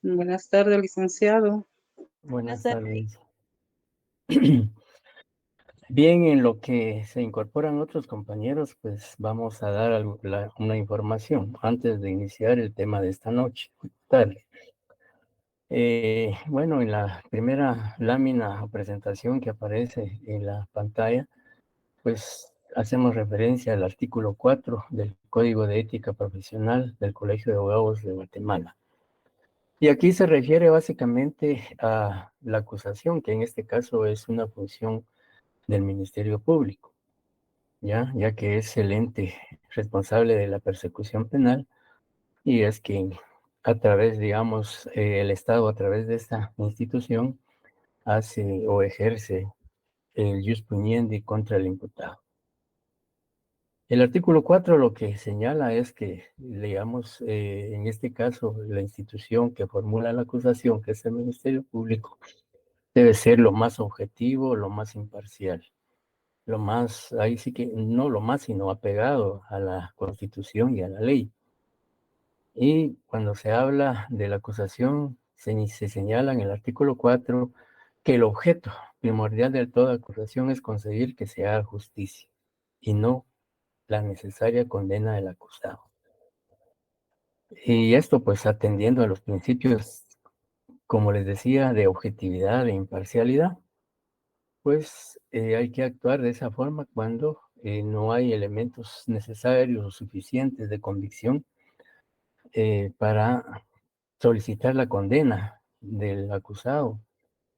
Buenas tardes, licenciado. Buenas Buenas tardes. tardes. Bien, en lo que se incorporan otros compañeros, pues vamos a dar una información antes de iniciar el tema de esta noche. Tarde. Bueno, en la primera lámina o presentación que aparece en la pantalla, pues hacemos referencia al artículo 4 del Código de Ética Profesional del Colegio de Abogados de Guatemala. Y aquí se refiere básicamente a la acusación, que en este caso es una función del Ministerio Público, ya que es el ente responsable de la persecución penal y es quien a través, digamos, el Estado a través de esta institución hace o ejerce el jus puniendi contra el imputado. El artículo 4 lo que señala es que, digamos, en este caso, la institución que formula la acusación, que es el Ministerio Público, debe ser lo más objetivo, lo más imparcial, lo más, ahí sí que no lo más, sino apegado a la Constitución y a la ley. Y cuando se habla de la acusación, se señala en el artículo 4 que el objeto primordial de toda acusación es conseguir que se haga justicia y no la necesaria condena del acusado. Y esto pues atendiendo a los principios, como les decía, de objetividad e imparcialidad, pues hay que actuar de esa forma cuando no hay elementos necesarios o suficientes de convicción para solicitar la condena del acusado,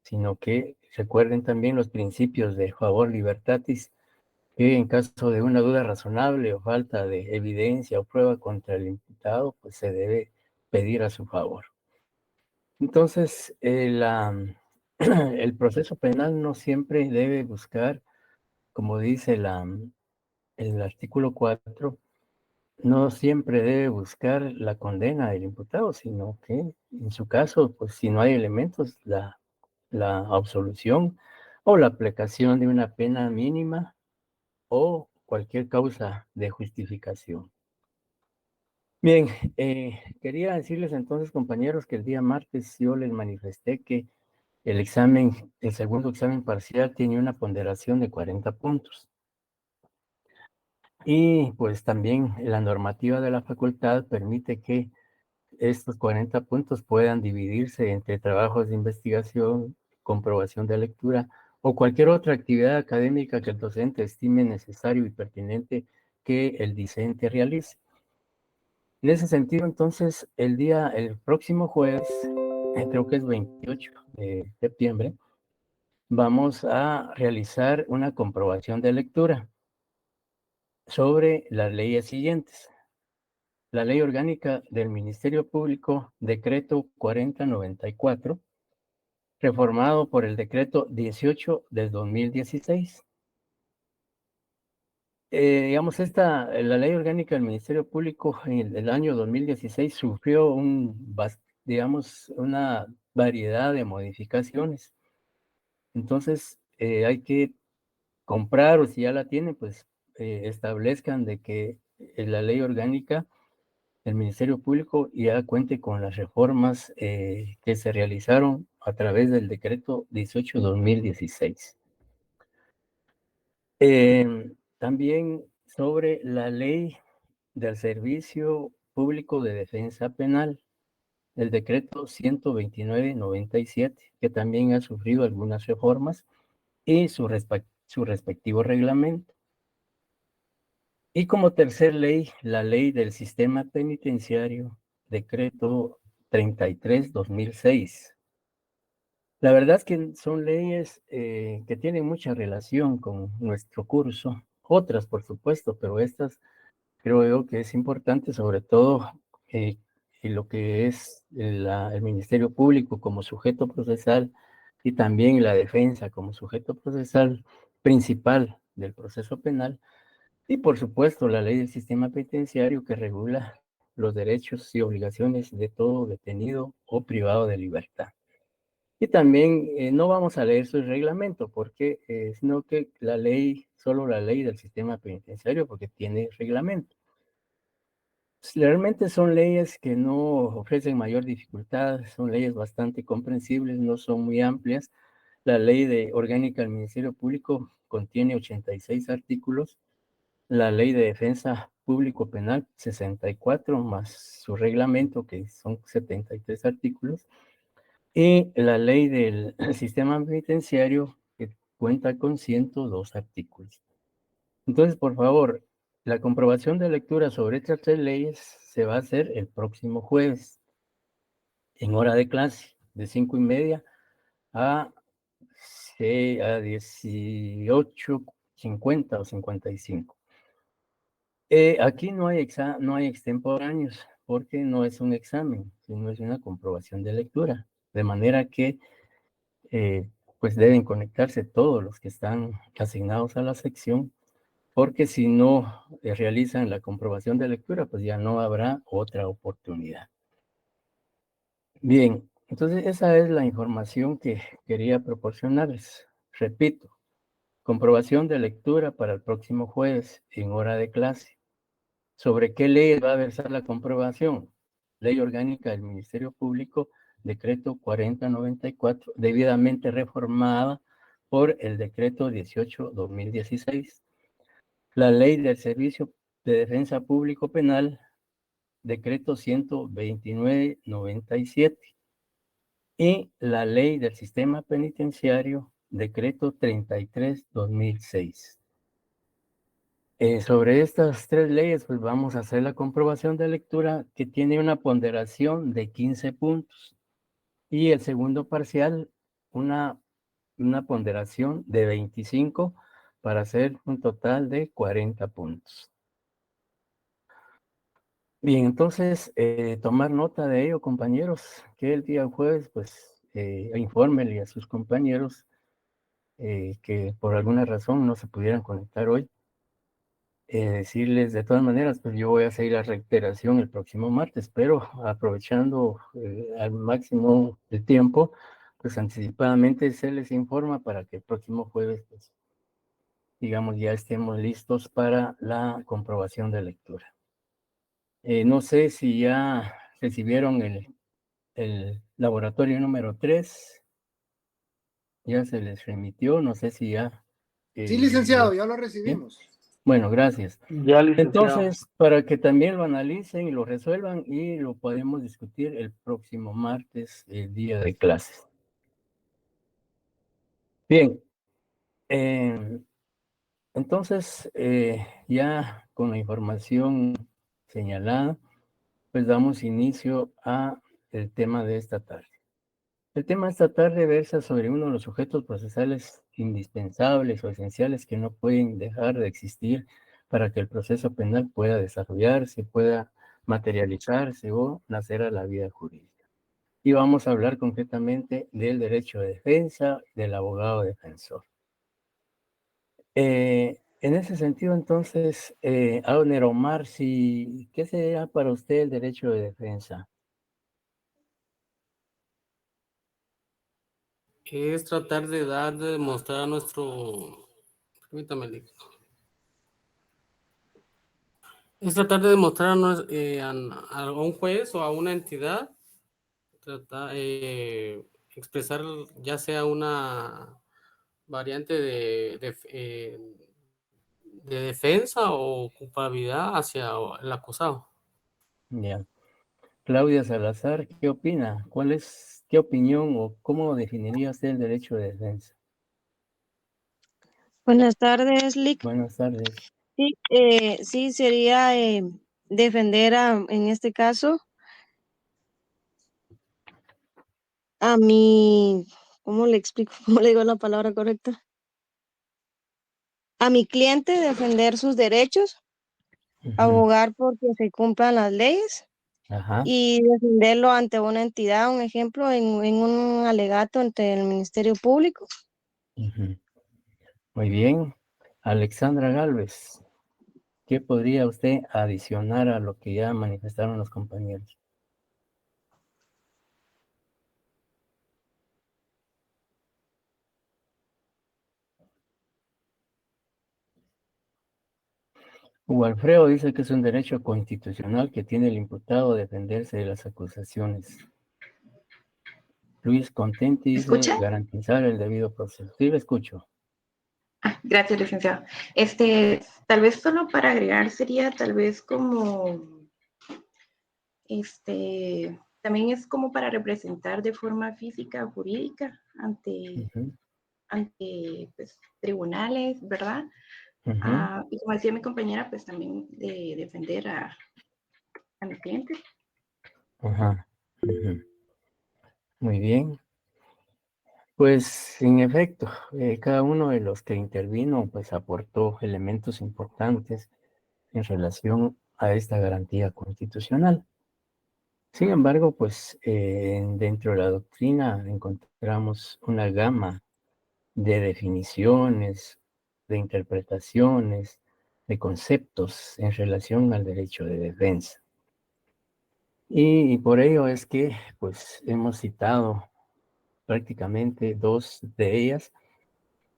sino que recuerden también los principios de favor libertatis, que en caso de una duda razonable o falta de evidencia o prueba contra el imputado, pues se debe pedir a su favor. Entonces, el proceso penal no siempre debe buscar, como dice el artículo 4, no siempre debe buscar la condena del imputado, sino que en su caso, pues si no hay elementos, la absolución o la aplicación de una pena mínima o cualquier causa de justificación. Bien, quería decirles entonces, compañeros, que el día martes yo les manifesté que el segundo examen parcial tiene una ponderación de 40 puntos. Y pues también la normativa de la facultad permite que estos 40 puntos puedan dividirse entre trabajos de investigación, comprobación de lectura o cualquier otra actividad académica que el docente estime necesario y pertinente que el discente realice. En ese sentido, entonces, el próximo jueves, creo que es 28 de septiembre, vamos a realizar una comprobación de lectura sobre las leyes siguientes. La Ley Orgánica del Ministerio Público, Decreto 4094, reformado por el Decreto 18 del 2016. Digamos, la Ley Orgánica del Ministerio Público en el año 2016 sufrió digamos, una variedad de modificaciones. Entonces, hay que comprar, o si ya la tienen, pues establezcan de que la ley orgánica del Ministerio Público ya cuente con las reformas que se realizaron a través del decreto 18-2016. También sobre la ley del Servicio Público de Defensa Penal, el decreto 129-97, que también ha sufrido algunas reformas y su respectivo reglamento. Y como tercer ley, la ley del sistema penitenciario, decreto 33-2006. La verdad es que son leyes que tienen mucha relación con nuestro curso, otras por supuesto, pero estas creo yo que es importante, sobre todo en lo que es el Ministerio Público como sujeto procesal y también la defensa como sujeto procesal principal del proceso penal. Y por supuesto, la ley del sistema penitenciario que regula los derechos y obligaciones de todo detenido o privado de libertad. Y también no vamos a leer su reglamento, porque, sino que solo la ley del sistema penitenciario, porque tiene reglamento. Realmente son leyes que no ofrecen mayor dificultad, son leyes bastante comprensibles, no son muy amplias. La ley orgánica del Ministerio Público contiene 86 artículos, la ley de defensa público penal 64 más su reglamento que son 73 artículos, y la ley del sistema penitenciario que cuenta con 102 artículos. Entonces, por favor, la comprobación de lectura sobre estas tres leyes se va a hacer el próximo jueves, en hora de clase, de 5:30 a, a 18:50 o 55. Aquí no hay extemporáneos, porque no es un examen, sino es una comprobación de lectura. De manera que, eh, pues deben conectarse todos los que están asignados a la sección, porque si no realizan la comprobación de lectura, pues ya no habrá otra oportunidad. Bien, entonces esa es la información que quería proporcionarles. Repito, comprobación de lectura para el próximo jueves en hora de clase. ¿Sobre qué ley va a versar la comprobación? Ley orgánica del Ministerio Público, decreto 4094, debidamente reformada por el decreto 18/2016. La ley del Servicio de Defensa Público Penal, decreto 129/97. Y la ley del Sistema Penitenciario, decreto 33/2006. Sobre estas tres leyes, pues vamos a hacer la comprobación de lectura que tiene una ponderación de 15 puntos y el segundo parcial una ponderación de 25 para hacer un total de 40 puntos. Bien, entonces, tomar nota de ello, compañeros, que el día jueves, pues, infórmenle a sus compañeros que por alguna razón no se pudieran conectar hoy. Decirles de todas maneras, pues yo voy a seguir la reiteración el próximo martes, pero aprovechando al máximo el tiempo, pues anticipadamente se les informa para que el próximo jueves, pues, digamos, ya estemos listos para la comprobación de lectura. No sé si ya recibieron el laboratorio número 3, ya se les remitió, no sé si ya... Sí, licenciado, ya lo ¿bien? recibimos. Bueno, gracias. Ya, licenciado. Entonces, para que también lo analicen y lo resuelvan y lo podemos discutir el próximo martes, el día de clases. Bien, entonces, ya con la información señalada, pues damos inicio a el tema de esta tarde. El tema de esta tarde versa sobre uno de los sujetos procesales indispensables o esenciales que no pueden dejar de existir para que el proceso penal pueda desarrollarse, pueda materializarse o nacer a la vida jurídica. Y vamos a hablar concretamente del derecho de defensa del abogado defensor. En ese sentido, entonces, Abner Omar, ¿qué sería para usted el derecho de defensa? Es tratar de demostrar a nuestro, permítame, es tratar de demostrar a un juez o a una entidad, expresar ya sea una variante de defensa o culpabilidad hacia el acusado. Ya. Claudia Salazar, ¿qué opina? ¿Qué opinión o cómo definiría usted el derecho de defensa? Buenas tardes, Lick. Buenas tardes. Sí, sí sería defender en este caso a mi, ¿cómo le explico? ¿Cómo le digo la palabra correcta? A mi cliente, defender sus derechos, Ujú. abogar porque se cumplan las leyes Ajá. y defenderlo ante una entidad, un ejemplo, en un alegato ante el Ministerio Público. Ujú. Muy bien. Alexandra Galvez, ¿qué podría usted adicionar a lo que ya manifestaron los compañeros? Hugo Alfredo dice que es un derecho constitucional que tiene el imputado a defenderse de las acusaciones. Luis Contenti dice ¿Escucha? garantizar el debido proceso. Sí, lo escucho. Gracias, licenciado. Tal vez solo para agregar sería tal vez como, también es como para representar de forma física o jurídica ante, Ujú, pues, tribunales, ¿verdad? ujú, Y como decía mi compañera, pues también de defender a mi cliente. ajá, ujú. Muy bien. Pues en efecto, cada uno de los que intervino pues aportó elementos importantes en relación a esta garantía constitucional. Sin embargo, pues dentro de la doctrina encontramos una gama de definiciones, de interpretaciones, de conceptos en relación al derecho de defensa. Y por ello es que pues hemos citado prácticamente dos de ellas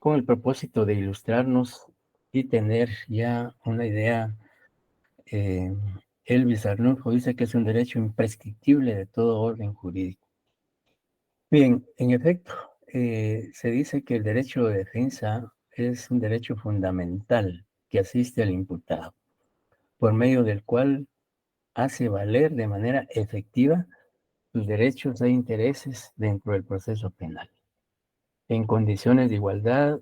con el propósito de ilustrarnos y tener ya una idea. eh, Elvis Arnulfo dice que es un derecho imprescriptible de todo orden jurídico. Bien, en efecto, se dice que el derecho de defensa es un derecho fundamental que asiste al imputado, por medio del cual hace valer de manera efectiva sus derechos e intereses dentro del proceso penal, en condiciones de igualdad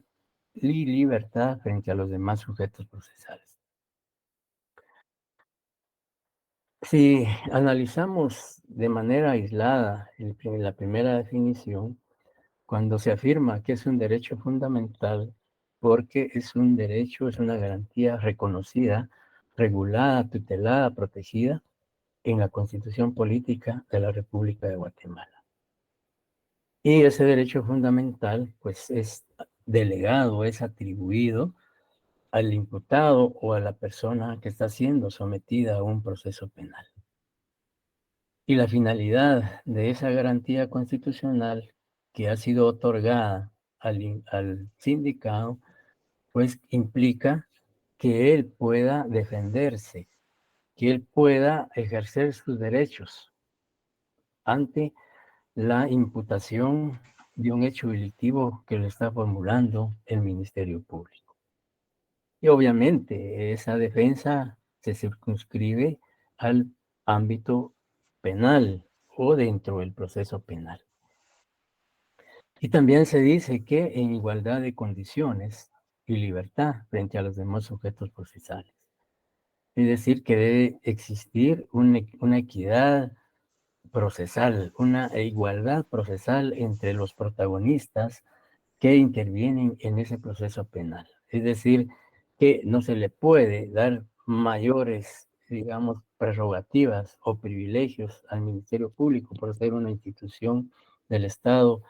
y libertad frente a los demás sujetos procesales. Si analizamos de manera aislada la primera definición, cuando se afirma que es un derecho fundamental, porque es un derecho, es una garantía reconocida, regulada, tutelada, protegida en la Constitución Política de la República de Guatemala. Y ese derecho fundamental, pues es delegado, es atribuido al imputado o a la persona que está siendo sometida a un proceso penal. Y la finalidad de esa garantía constitucional que ha sido otorgada al sindicado, pues implica que él pueda defenderse, que él pueda ejercer sus derechos ante la imputación de un hecho delictivo que le está formulando el Ministerio Público. Y obviamente esa defensa se circunscribe al ámbito penal o dentro del proceso penal. Y también se dice que en igualdad de condiciones y libertad frente a los demás sujetos procesales. Es decir, que debe existir una equidad procesal, una igualdad procesal entre los protagonistas que intervienen en ese proceso penal. Es decir, que no se le puede dar mayores, digamos, prerrogativas o privilegios al Ministerio Público por ser una institución del Estado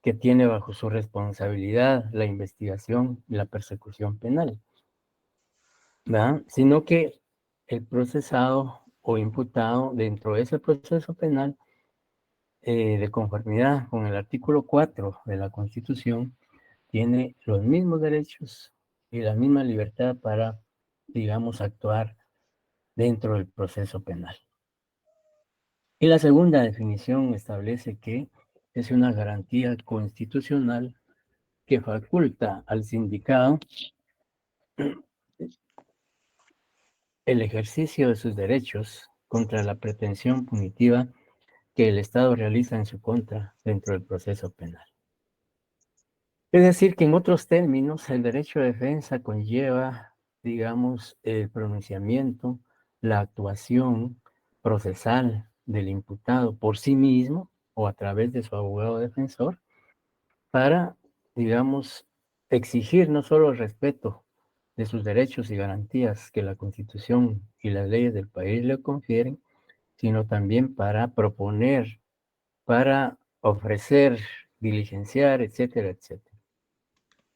que tiene bajo su responsabilidad la investigación y la persecución penal, ¿verdad? Sino que el procesado o imputado dentro de ese proceso penal, de conformidad con el artículo 4 de la Constitución, tiene los mismos derechos y la misma libertad para, digamos, actuar dentro del proceso penal. Y la segunda definición establece que es una garantía constitucional que faculta al sindicado el ejercicio de sus derechos contra la pretensión punitiva que el Estado realiza en su contra dentro del proceso penal. Es decir, que en otros términos, el derecho de defensa conlleva, digamos, el pronunciamiento, la actuación procesal del imputado por sí mismo o a través de su abogado defensor para, digamos, exigir no solo el respeto de sus derechos y garantías que la Constitución y las leyes del país le confieren, sino también para proponer, para ofrecer, diligenciar, etcétera, etcétera.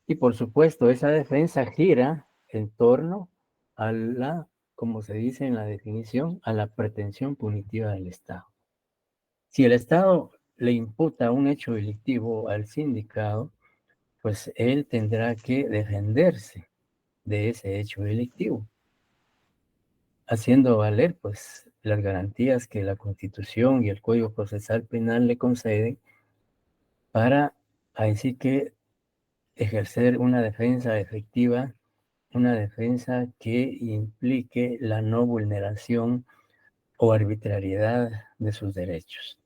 Y por supuesto, esa defensa gira en torno a la, como se dice en la definición, a la pretensión punitiva del Estado. Si el Estado le imputa un hecho delictivo al sindicado, pues él tendrá que defenderse de ese hecho delictivo. haciendo valer pues las garantías que la Constitución y el Código Procesal Penal le conceden para así que ejercer una defensa efectiva, una defensa que implique la no vulneración o arbitrariedad de sus derechos.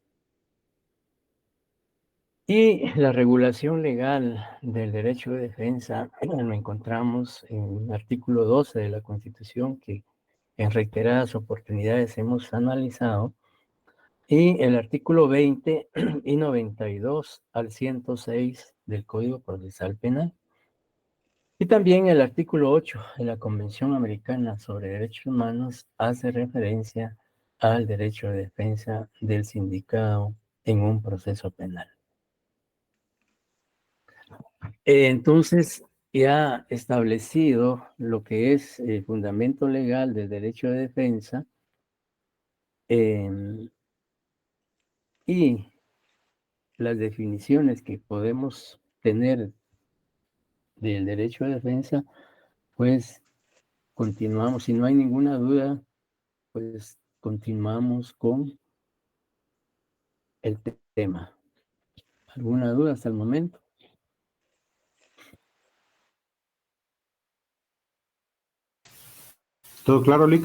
Y la regulación legal del derecho de defensa lo encontramos en el artículo 12 de la Constitución, que en reiteradas oportunidades hemos analizado, y el artículo 20 y 92 al 106 del Código Procesal Penal. Y también el artículo 8 de la Convención Americana sobre Derechos Humanos hace referencia al derecho de defensa del sindicado en un proceso penal. Entonces, ya establecido lo que es el fundamento legal del derecho de defensa y las definiciones que podemos tener del derecho de defensa, pues continuamos. Si no hay ninguna duda, pues continuamos con el tema. ¿Alguna duda hasta el momento? ¿Todo claro, Lick?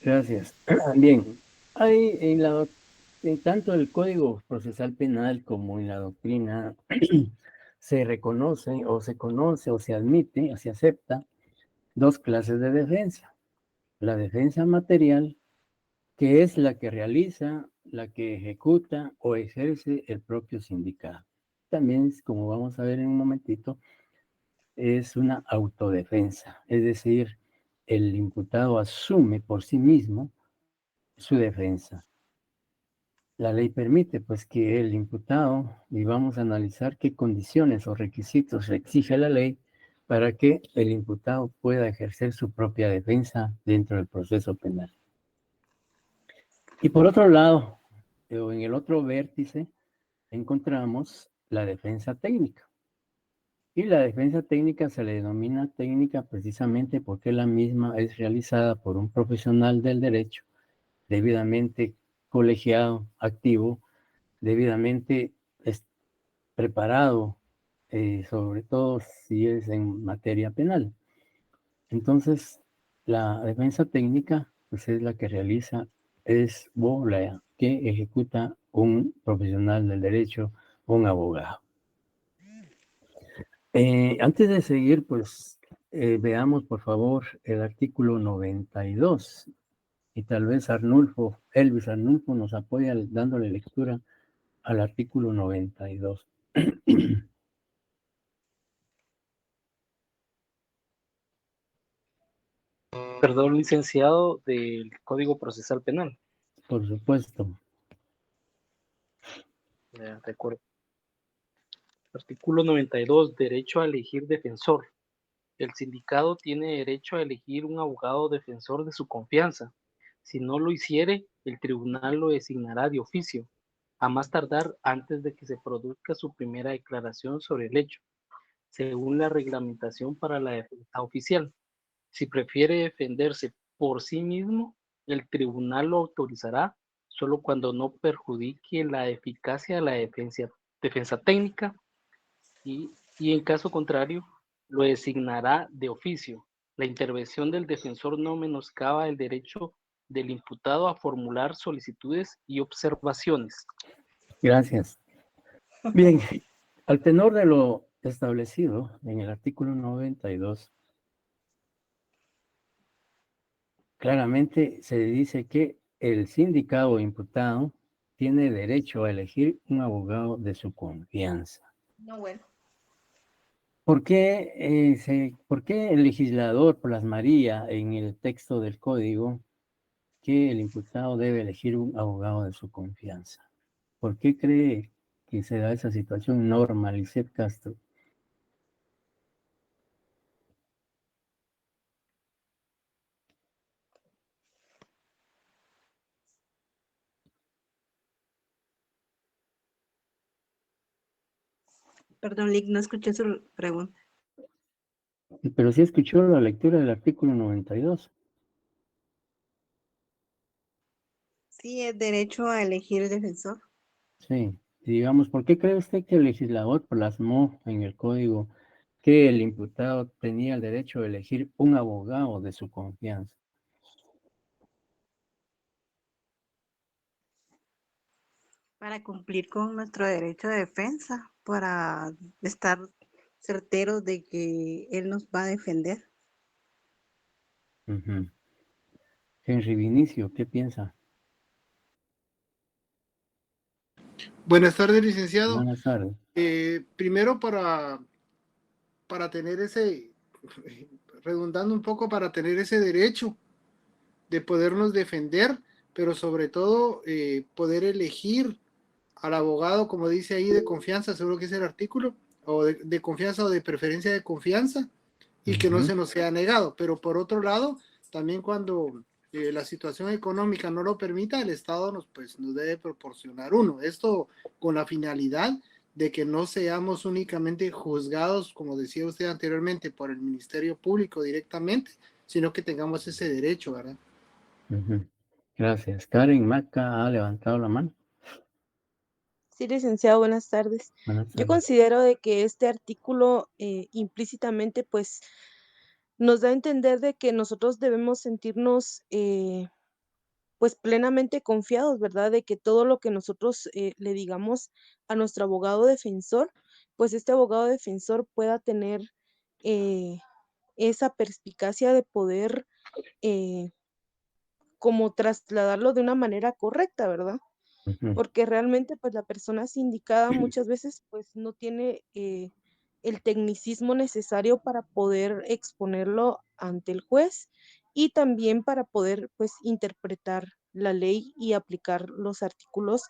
Gracias. Bien, hay en tanto el Código Procesal Penal como en la doctrina se reconoce o se conoce o se admite o se acepta dos clases de defensa. La defensa material, que es la que realiza, la que ejecuta o ejerce el propio sindicato. También, como vamos a ver en un momentito, es una autodefensa, es decir, el imputado asume por sí mismo su defensa. La ley permite pues que el imputado, y vamos a analizar qué condiciones o requisitos exige la ley para que el imputado pueda ejercer su propia defensa dentro del proceso penal. Y por otro lado, o en el otro vértice, encontramos la defensa técnica. Y la defensa técnica se le denomina técnica precisamente porque la misma es realizada por un profesional del derecho debidamente colegiado, activo, debidamente preparado, sobre todo si es en materia penal. Entonces, la defensa técnica pues es la que realiza, es la que ejecuta un profesional del derecho, un abogado. Antes de seguir, pues veamos por favor el artículo 92 y tal vez Elvis Arnulfo nos apoya dándole lectura al artículo 92. Perdón, licenciado, del Código Procesal Penal. Por supuesto. De acuerdo. Artículo 92, derecho a elegir defensor. El sindicado tiene derecho a elegir un abogado defensor de su confianza. Si no lo hiciere, el tribunal lo designará de oficio, a más tardar antes de que se produzca su primera declaración sobre el hecho, según la reglamentación para la defensa oficial. Si prefiere defenderse por sí mismo, el tribunal lo autorizará solo cuando no perjudique la eficacia de la defensa técnica y en caso contrario, lo designará de oficio. La intervención del defensor no menoscaba el derecho del imputado a formular solicitudes y observaciones. Gracias. Bien, al tenor de lo establecido en el artículo 92, claramente se dice que el sindicado o imputado tiene derecho a elegir un abogado de su confianza. No, bueno. ¿Por qué el legislador plasmaría en el texto del código que el imputado debe elegir un abogado de su confianza? ¿Por qué cree que se da esa situación, Norma Lisset Castro? Perdón, Lick, no escuché su pregunta. Pero sí escuchó la lectura del artículo 92. Sí, es derecho a elegir defensor. Sí, y digamos, ¿por qué cree usted que el legislador plasmó en el código que el imputado tenía el derecho de elegir un abogado de su confianza? Para cumplir con nuestro derecho de defensa, para estar certeros de que él nos va a defender. Ujú. Henry Vinicio, ¿qué piensa? Buenas tardes, licenciado. Buenas tardes. Primero para tener redundando un poco, para tener ese derecho de podernos defender, pero sobre todo poder elegir al abogado, como dice ahí, de confianza, seguro que es el artículo, o de confianza o de preferencia de confianza, y que no se nos sea negado. Pero por otro lado, también cuando la situación económica no lo permita, el Estado nos debe proporcionar uno. Esto con la finalidad de que no seamos únicamente juzgados, como decía usted anteriormente, por el Ministerio Público directamente, sino que tengamos ese derecho, ¿verdad? Ujú. Gracias. Karen Maca ha levantado la mano. Sí, licenciado, buenas tardes. Buenas Yo tardes. considero de que este artículo implícitamente pues nos da a entender de que nosotros debemos sentirnos pues plenamente confiados, ¿verdad? De que todo lo que nosotros le digamos a nuestro abogado defensor, pues este abogado defensor pueda tener eh, esa perspicacia de poder eh, como trasladarlo de una manera correcta, ¿verdad? Ujú. Porque realmente pues la persona sindicada muchas veces pues no tiene el tecnicismo necesario para poder exponerlo ante el juez y también para poder pues interpretar la ley y aplicar los artículos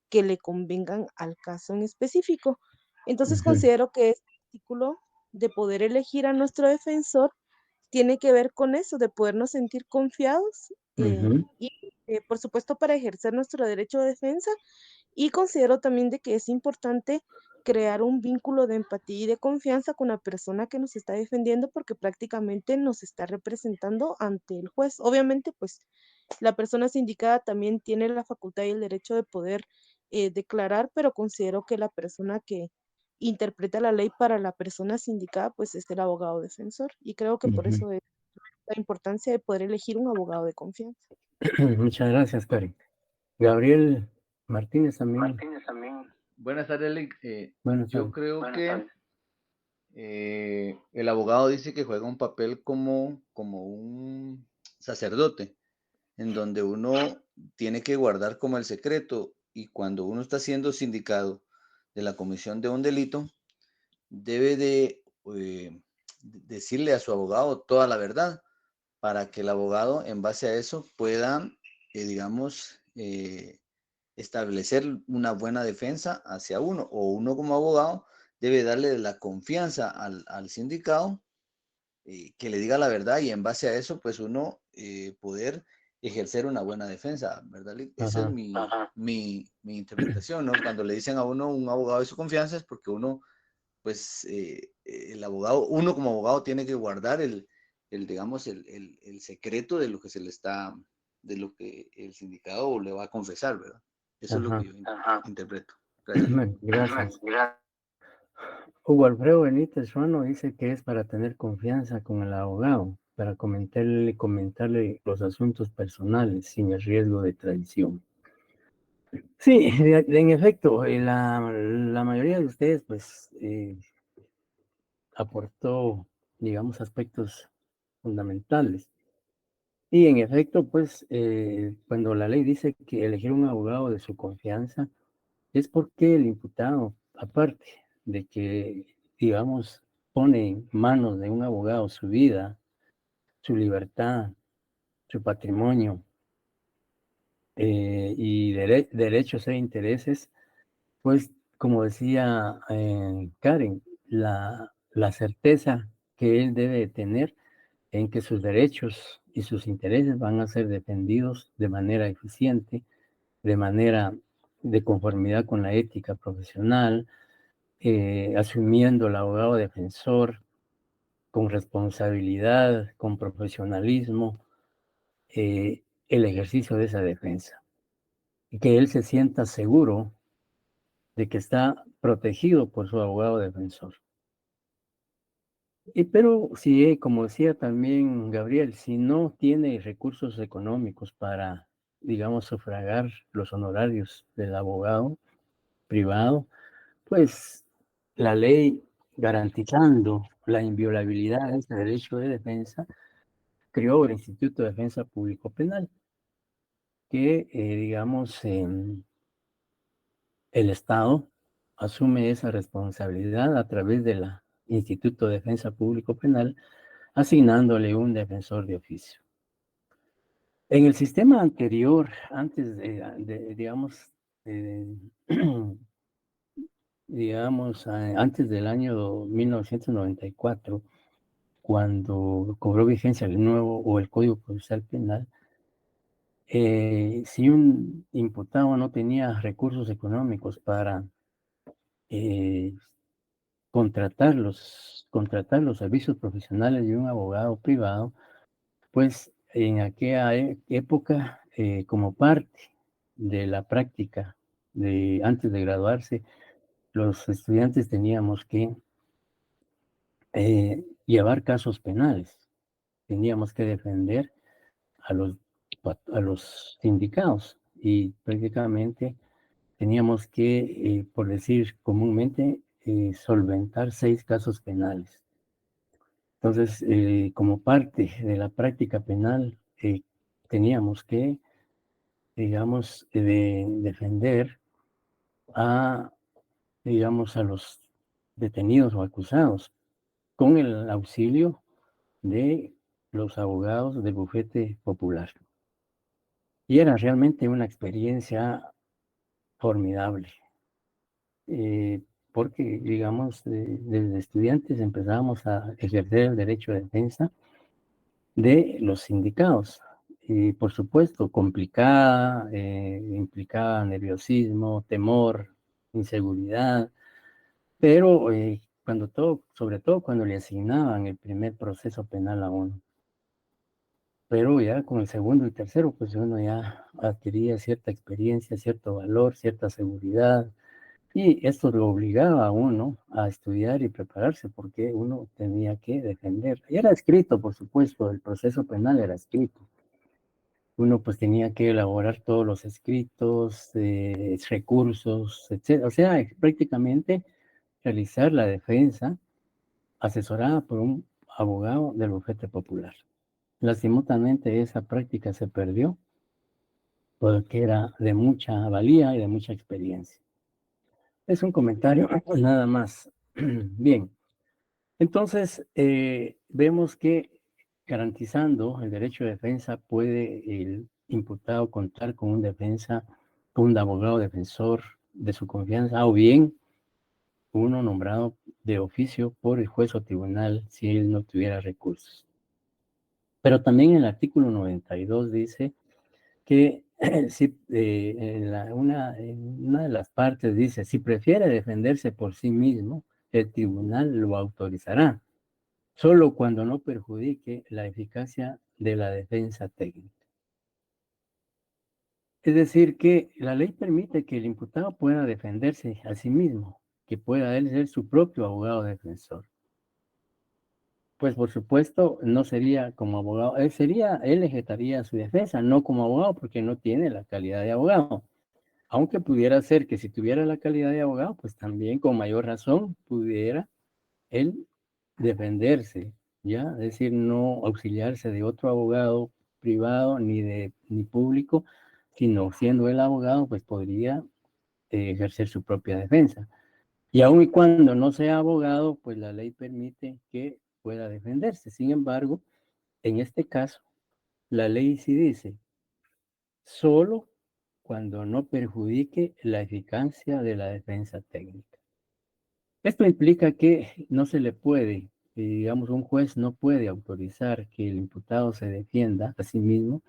que le convengan al caso en específico. Entonces Ujú. considero que este artículo de poder elegir a nuestro defensor tiene que ver con eso, de podernos sentir confiados Ujú. y por supuesto para ejercer nuestro derecho de defensa y considero también de que es importante crear un vínculo de empatía y de confianza con la persona que nos está defendiendo porque prácticamente nos está representando ante el juez. Obviamente, pues la persona sindicada también tiene la facultad y el derecho de poder declarar, pero considero que la persona que interpreta la ley para la persona sindicada, pues es el abogado defensor. Y creo que por Ujú. eso es la importancia de poder elegir un abogado de confianza. Muchas gracias, Karen. Gabriel Martínez también. Buenas tardes, Lick. Buenas Yo tardes. creo que el abogado dice que juega un papel como un sacerdote, en donde uno tiene que guardar como el secreto y cuando uno está siendo sindicado de la comisión de un delito, debe de decirle a su abogado toda la verdad para que el abogado en base a eso pueda, digamos, establecer una buena defensa hacia uno, o uno como abogado debe darle la confianza al sindicado que le diga la verdad y en base a eso, pues uno poder ejercer una buena defensa, ¿verdad? Esa es Ajá. mi interpretación, ¿no? Cuando le dicen a uno un abogado de su confianza es porque uno, pues, el abogado, uno como abogado tiene que guardar digamos, el secreto de lo que se le está, de lo que el sindicado le va a confesar, ¿verdad? Eso es lo Ajá. que yo interpreto. Gracias. Bueno, gracias. Hugo Alfredo Benítez Ruano dice que es para tener confianza con el abogado, para comentarle los asuntos personales sin el riesgo de traición. Sí, en efecto, la mayoría de ustedes pues aportó, digamos, aspectos fundamentales. Y en efecto, pues cuando la ley dice que elegir un abogado de su confianza es porque el imputado, aparte de que, digamos, pone en manos de un abogado su vida, su libertad, su patrimonio y derechos e intereses, pues como decía Karen, la certeza que él debe tener en que sus derechos y sus intereses van a ser defendidos de manera eficiente, de manera de conformidad con la ética profesional, asumiendo el abogado defensor con responsabilidad, con profesionalismo, el ejercicio de esa defensa. que él se sienta seguro de que está protegido por su abogado defensor. Pero si, como decía también Gabriel, si no tiene recursos económicos para, digamos, sufragar los honorarios del abogado privado, pues la ley, garantizando la inviolabilidad de ese derecho de defensa, creó el Instituto de Defensa Público Penal, que, digamos, el Estado asume esa responsabilidad a través del Instituto de Defensa Público Penal, asignándole un defensor de oficio. En el sistema anterior, antes digamos, antes del año 1994, cuando cobró vigencia el nuevo o el Código Procesal Penal, si un imputado no tenía recursos económicos para contratar los servicios profesionales de un abogado privado, pues en aquella época, como parte de la práctica antes de graduarse, los estudiantes teníamos que llevar casos penales, teníamos que defender a los sindicados y prácticamente teníamos que, por decir comúnmente, solventar 6 casos penales. Entonces, como parte de la práctica penal, teníamos que, digamos, defender digamos, a los detenidos o acusados con el auxilio de los abogados del bufete popular. Y era realmente una experiencia formidable, porque, digamos, desde estudiantes empezábamos a ejercer el derecho de defensa de los sindicados. Y por supuesto, complicada, implicaba nerviosismo, temor, inseguridad, pero sobre todo cuando le asignaban el primer proceso penal a uno. Pero ya con el segundo y tercero, pues uno ya adquiría cierta experiencia, cierto valor, cierta seguridad, y esto lo obligaba a uno a estudiar y prepararse porque uno tenía que defender. Y era escrito, por supuesto, el proceso penal era escrito. Uno pues tenía que elaborar todos los escritos, recursos, etc. O sea, prácticamente realizar la defensa asesorada por un abogado del bufete popular. Lastimosamente esa práctica se perdió porque era de mucha valía y de mucha experiencia. Es un comentario nada más. Bien, entonces vemos que garantizando el derecho de defensa puede el imputado contar con un abogado defensor de su confianza o bien uno nombrado de oficio por el juez o tribunal si él no tuviera recursos. Pero también el artículo 92 dice que si, en una de las partes dice, si prefiere defenderse por sí mismo, el tribunal lo autorizará, solo cuando no perjudique la eficacia de la defensa técnica. Es decir, que la ley permite que el imputado pueda defenderse a sí mismo, que pueda él ser su propio abogado defensor. Pues por supuesto, no sería como abogado, él ejecutaría su defensa, no como abogado, porque no tiene la calidad de abogado. Aunque pudiera ser que si tuviera la calidad de abogado, pues también con mayor razón pudiera él defenderse, ¿ya? Es decir, no auxiliarse de otro abogado privado ni público, sino siendo el abogado, pues podría ejercer su propia defensa. Y aun y cuando no sea abogado, pues la ley permite que pueda defenderse. Sin embargo, en este caso, la ley sí dice, solo cuando no perjudique la eficacia de la defensa técnica. Esto implica que no se le puede, digamos, un juez no puede autorizar que el imputado se defienda a sí mismo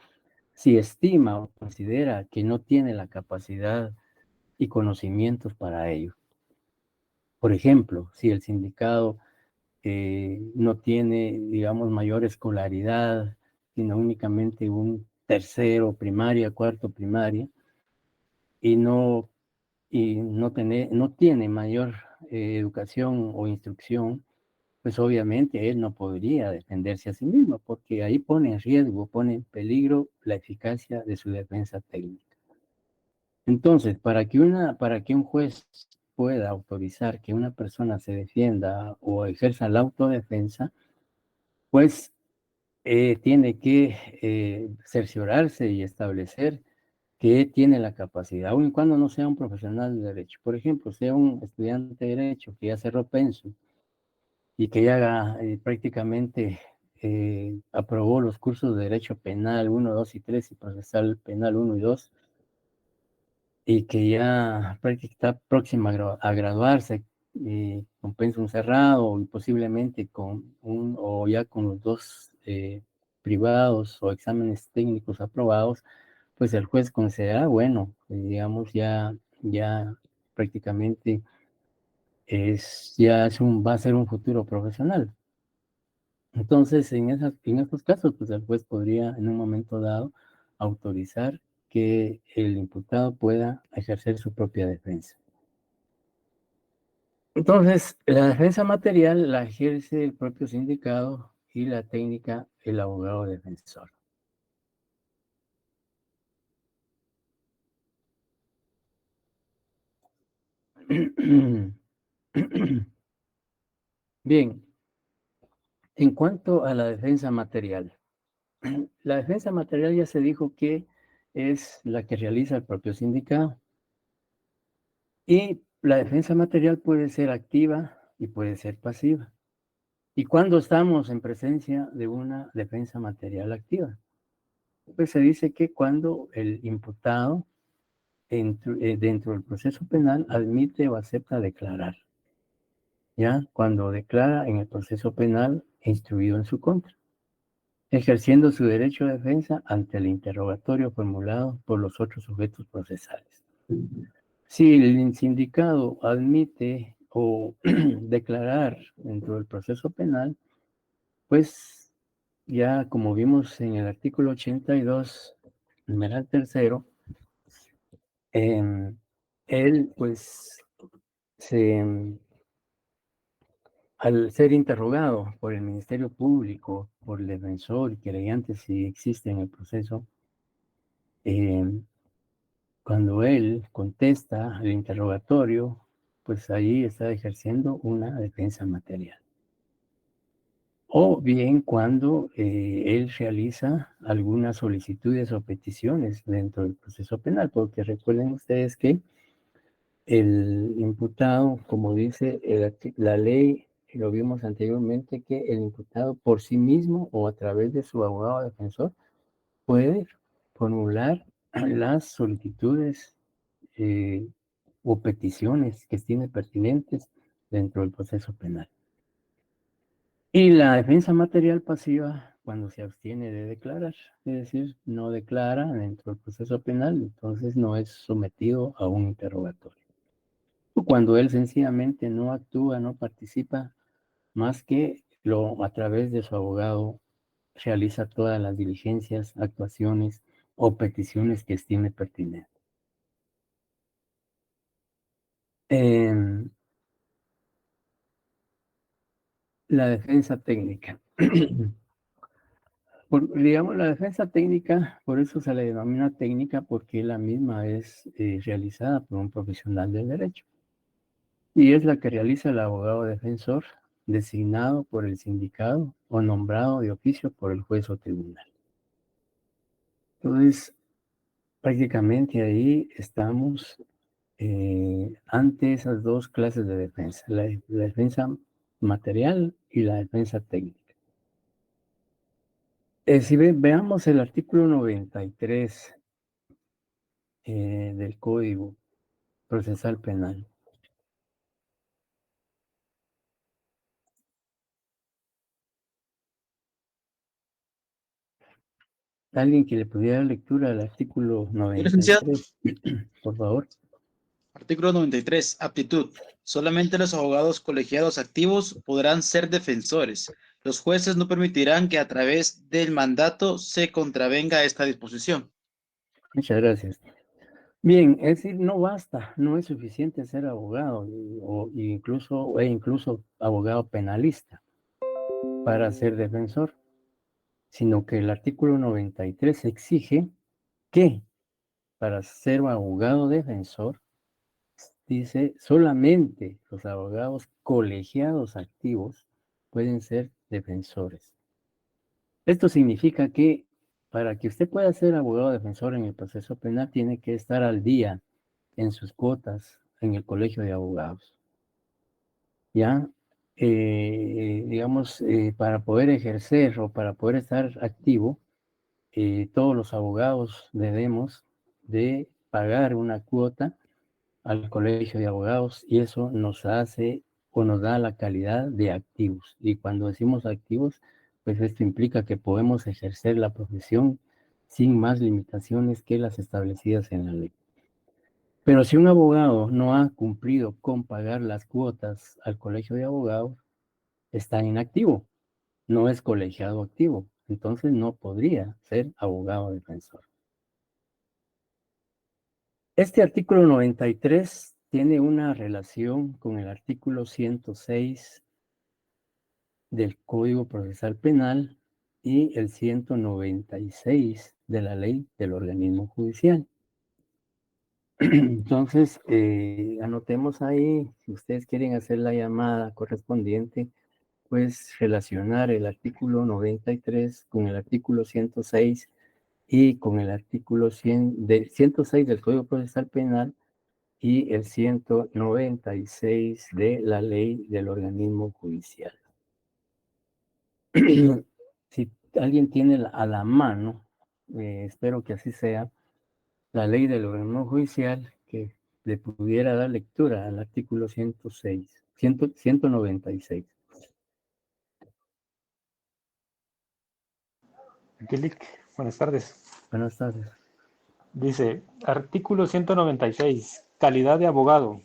si estima o considera que no tiene la capacidad y conocimientos para ello. Por ejemplo, si el sindicado no tiene, digamos, mayor escolaridad, sino únicamente un tercero primaria, cuarto primaria, y no tiene mayor educación o instrucción, pues obviamente él no podría defenderse a sí mismo, porque ahí pone en riesgo, pone en peligro la eficacia de su defensa técnica. Entonces, para que un juez pueda autorizar que una persona se defienda o ejerza la autodefensa, pues tiene que cerciorarse y establecer que tiene la capacidad, aun y cuando no sea un profesional de derecho. Por ejemplo, sea un estudiante de derecho que ya cerró Pensum y que ya prácticamente aprobó los cursos de derecho penal 1, 2 y 3 y procesal penal 1 y 2, y que ya prácticamente está próxima a graduarse con Pensum cerrado y posiblemente o ya con los 2 privados o exámenes técnicos aprobados, pues el juez considera, bueno, digamos, ya prácticamente va a ser un futuro profesional. Entonces, en estos casos, pues el juez podría en un momento dado autorizar que el imputado pueda ejercer su propia defensa. Entonces, la defensa material la ejerce el propio sindicado y la técnica el abogado defensor. Bien, en cuanto a la defensa material, la defensa material ya se dijo que es la que realiza el propio sindicado. Y la defensa material puede ser activa y puede ser pasiva. ¿Y cuándo estamos en presencia de una defensa material activa? Pues se dice que cuando el imputado dentro del proceso penal admite o acepta declarar. ¿Ya? Cuando declara en el proceso penal instruido en su contra, ejerciendo su derecho de defensa ante el interrogatorio formulado por los otros sujetos procesales. Si el sindicado admite o declarar dentro del proceso penal, pues ya como vimos en el artículo 82, numeral tercero, él pues al ser interrogado por el Ministerio Público, por el defensor y querellante si existe en el proceso, cuando él contesta el interrogatorio, pues ahí está ejerciendo una defensa material. O bien cuando él realiza algunas solicitudes o peticiones dentro del proceso penal, porque recuerden ustedes que el imputado, como dice la ley, lo vimos anteriormente, que el imputado por sí mismo o a través de su abogado defensor puede formular las solicitudes o peticiones que estime pertinentes dentro del proceso penal. Y la defensa material pasiva, cuando se abstiene de declarar, es decir, no declara dentro del proceso penal, entonces no es sometido a un interrogatorio. O cuando él sencillamente no actúa, no participa, más que a través de su abogado realiza todas las diligencias, actuaciones o peticiones que estime pertinentes. La defensa técnica. Digamos, la defensa técnica, por eso se le denomina técnica, porque la misma es realizada por un profesional del derecho. Y es la que realiza el abogado defensor designado por el sindicado o nombrado de oficio por el juez o tribunal. Entonces, prácticamente ahí estamos ante esas dos clases de defensa, la defensa material y la defensa técnica. Si veamos el artículo 93 del Código Procesal Penal. Alguien que le pudiera dar lectura al artículo 93, por favor. Artículo 93, aptitud. Solamente los abogados colegiados activos podrán ser defensores. Los jueces no permitirán que a través del mandato se contravenga esta disposición. Muchas gracias. Bien, es decir, no basta, no es suficiente ser abogado o incluso abogado penalista para ser defensor, sino que el artículo 93 exige que para ser abogado defensor, dice, solamente los abogados colegiados activos pueden ser defensores. Esto significa que para que usted pueda ser abogado defensor en el proceso penal, tiene que estar al día en sus cuotas en el colegio de abogados. ¿Ya? Digamos, para poder ejercer o para poder estar activo, todos los abogados debemos de pagar una cuota al colegio de abogados y eso nos hace o nos da la calidad de activos. Y cuando decimos activos, pues esto implica que podemos ejercer la profesión sin más limitaciones que las establecidas en la ley. Pero si un abogado no ha cumplido con pagar las cuotas al colegio de abogados, está inactivo, no es colegiado activo, entonces no podría ser abogado defensor. Este artículo 93 tiene una relación con el artículo 106 del Código Procesal Penal y el 196 de la Ley del Organismo Judicial. Entonces, anotemos ahí, si ustedes quieren hacer la llamada correspondiente, pues relacionar el artículo 93 con el artículo 106 y con el artículo 106 del Código Procesal Penal y el 196 de la Ley del Organismo Judicial. Si alguien tiene a la mano, espero que así sea, la Ley del Organismo Judicial, que le pudiera dar lectura al artículo 196. Angelic, buenas tardes. Buenas tardes. Dice, artículo 196, calidad de abogado.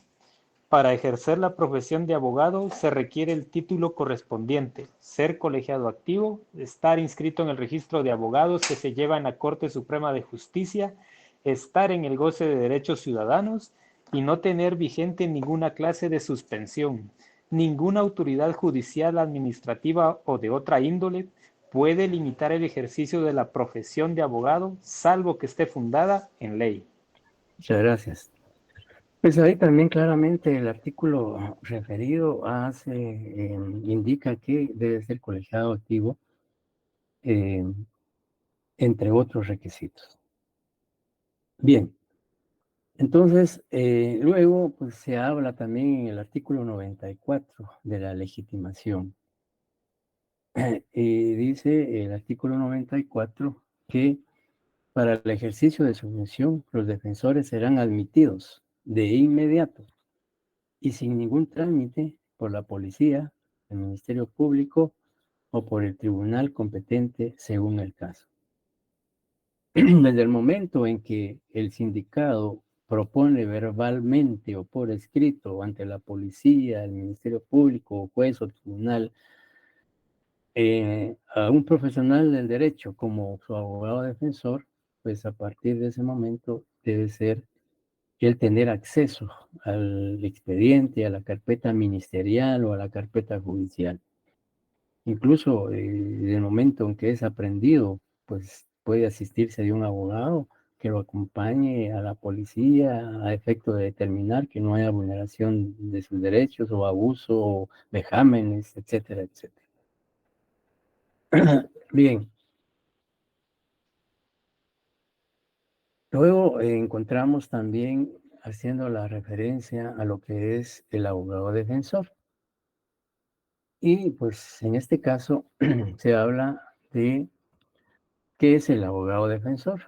Para ejercer la profesión de abogado se requiere el título correspondiente, ser colegiado activo, estar inscrito en el registro de abogados que se lleva en la Corte Suprema de Justicia, estar en el goce de derechos ciudadanos y no tener vigente ninguna clase de suspensión. Ninguna autoridad judicial, administrativa o de otra índole puede limitar el ejercicio de la profesión de abogado, salvo que esté fundada en ley. Muchas gracias. Pues ahí también claramente el artículo referido indica que debe ser colegiado activo, entre otros requisitos. Bien, entonces luego pues se habla también en el artículo 94 de la legitimación. Y dice el artículo 94 que para el ejercicio de su función los defensores serán admitidos de inmediato y sin ningún trámite por la policía, el Ministerio Público o por el tribunal competente según el caso. Desde el momento en que el sindicado propone verbalmente o por escrito ante la policía, el Ministerio Público, juez o tribunal, a un profesional del derecho como su abogado defensor, pues a partir de ese momento debe ser el tener acceso al expediente, a la carpeta ministerial o a la carpeta judicial. Incluso en el momento en que es aprendido, pues puede asistirse de un abogado que lo acompañe a la policía a efecto de determinar que no haya vulneración de sus derechos o abuso o vejámenes, etcétera, etcétera. Bien. Luego encontramos también haciendo la referencia a lo que es el abogado defensor. Y pues en este caso se habla de qué es el abogado defensor.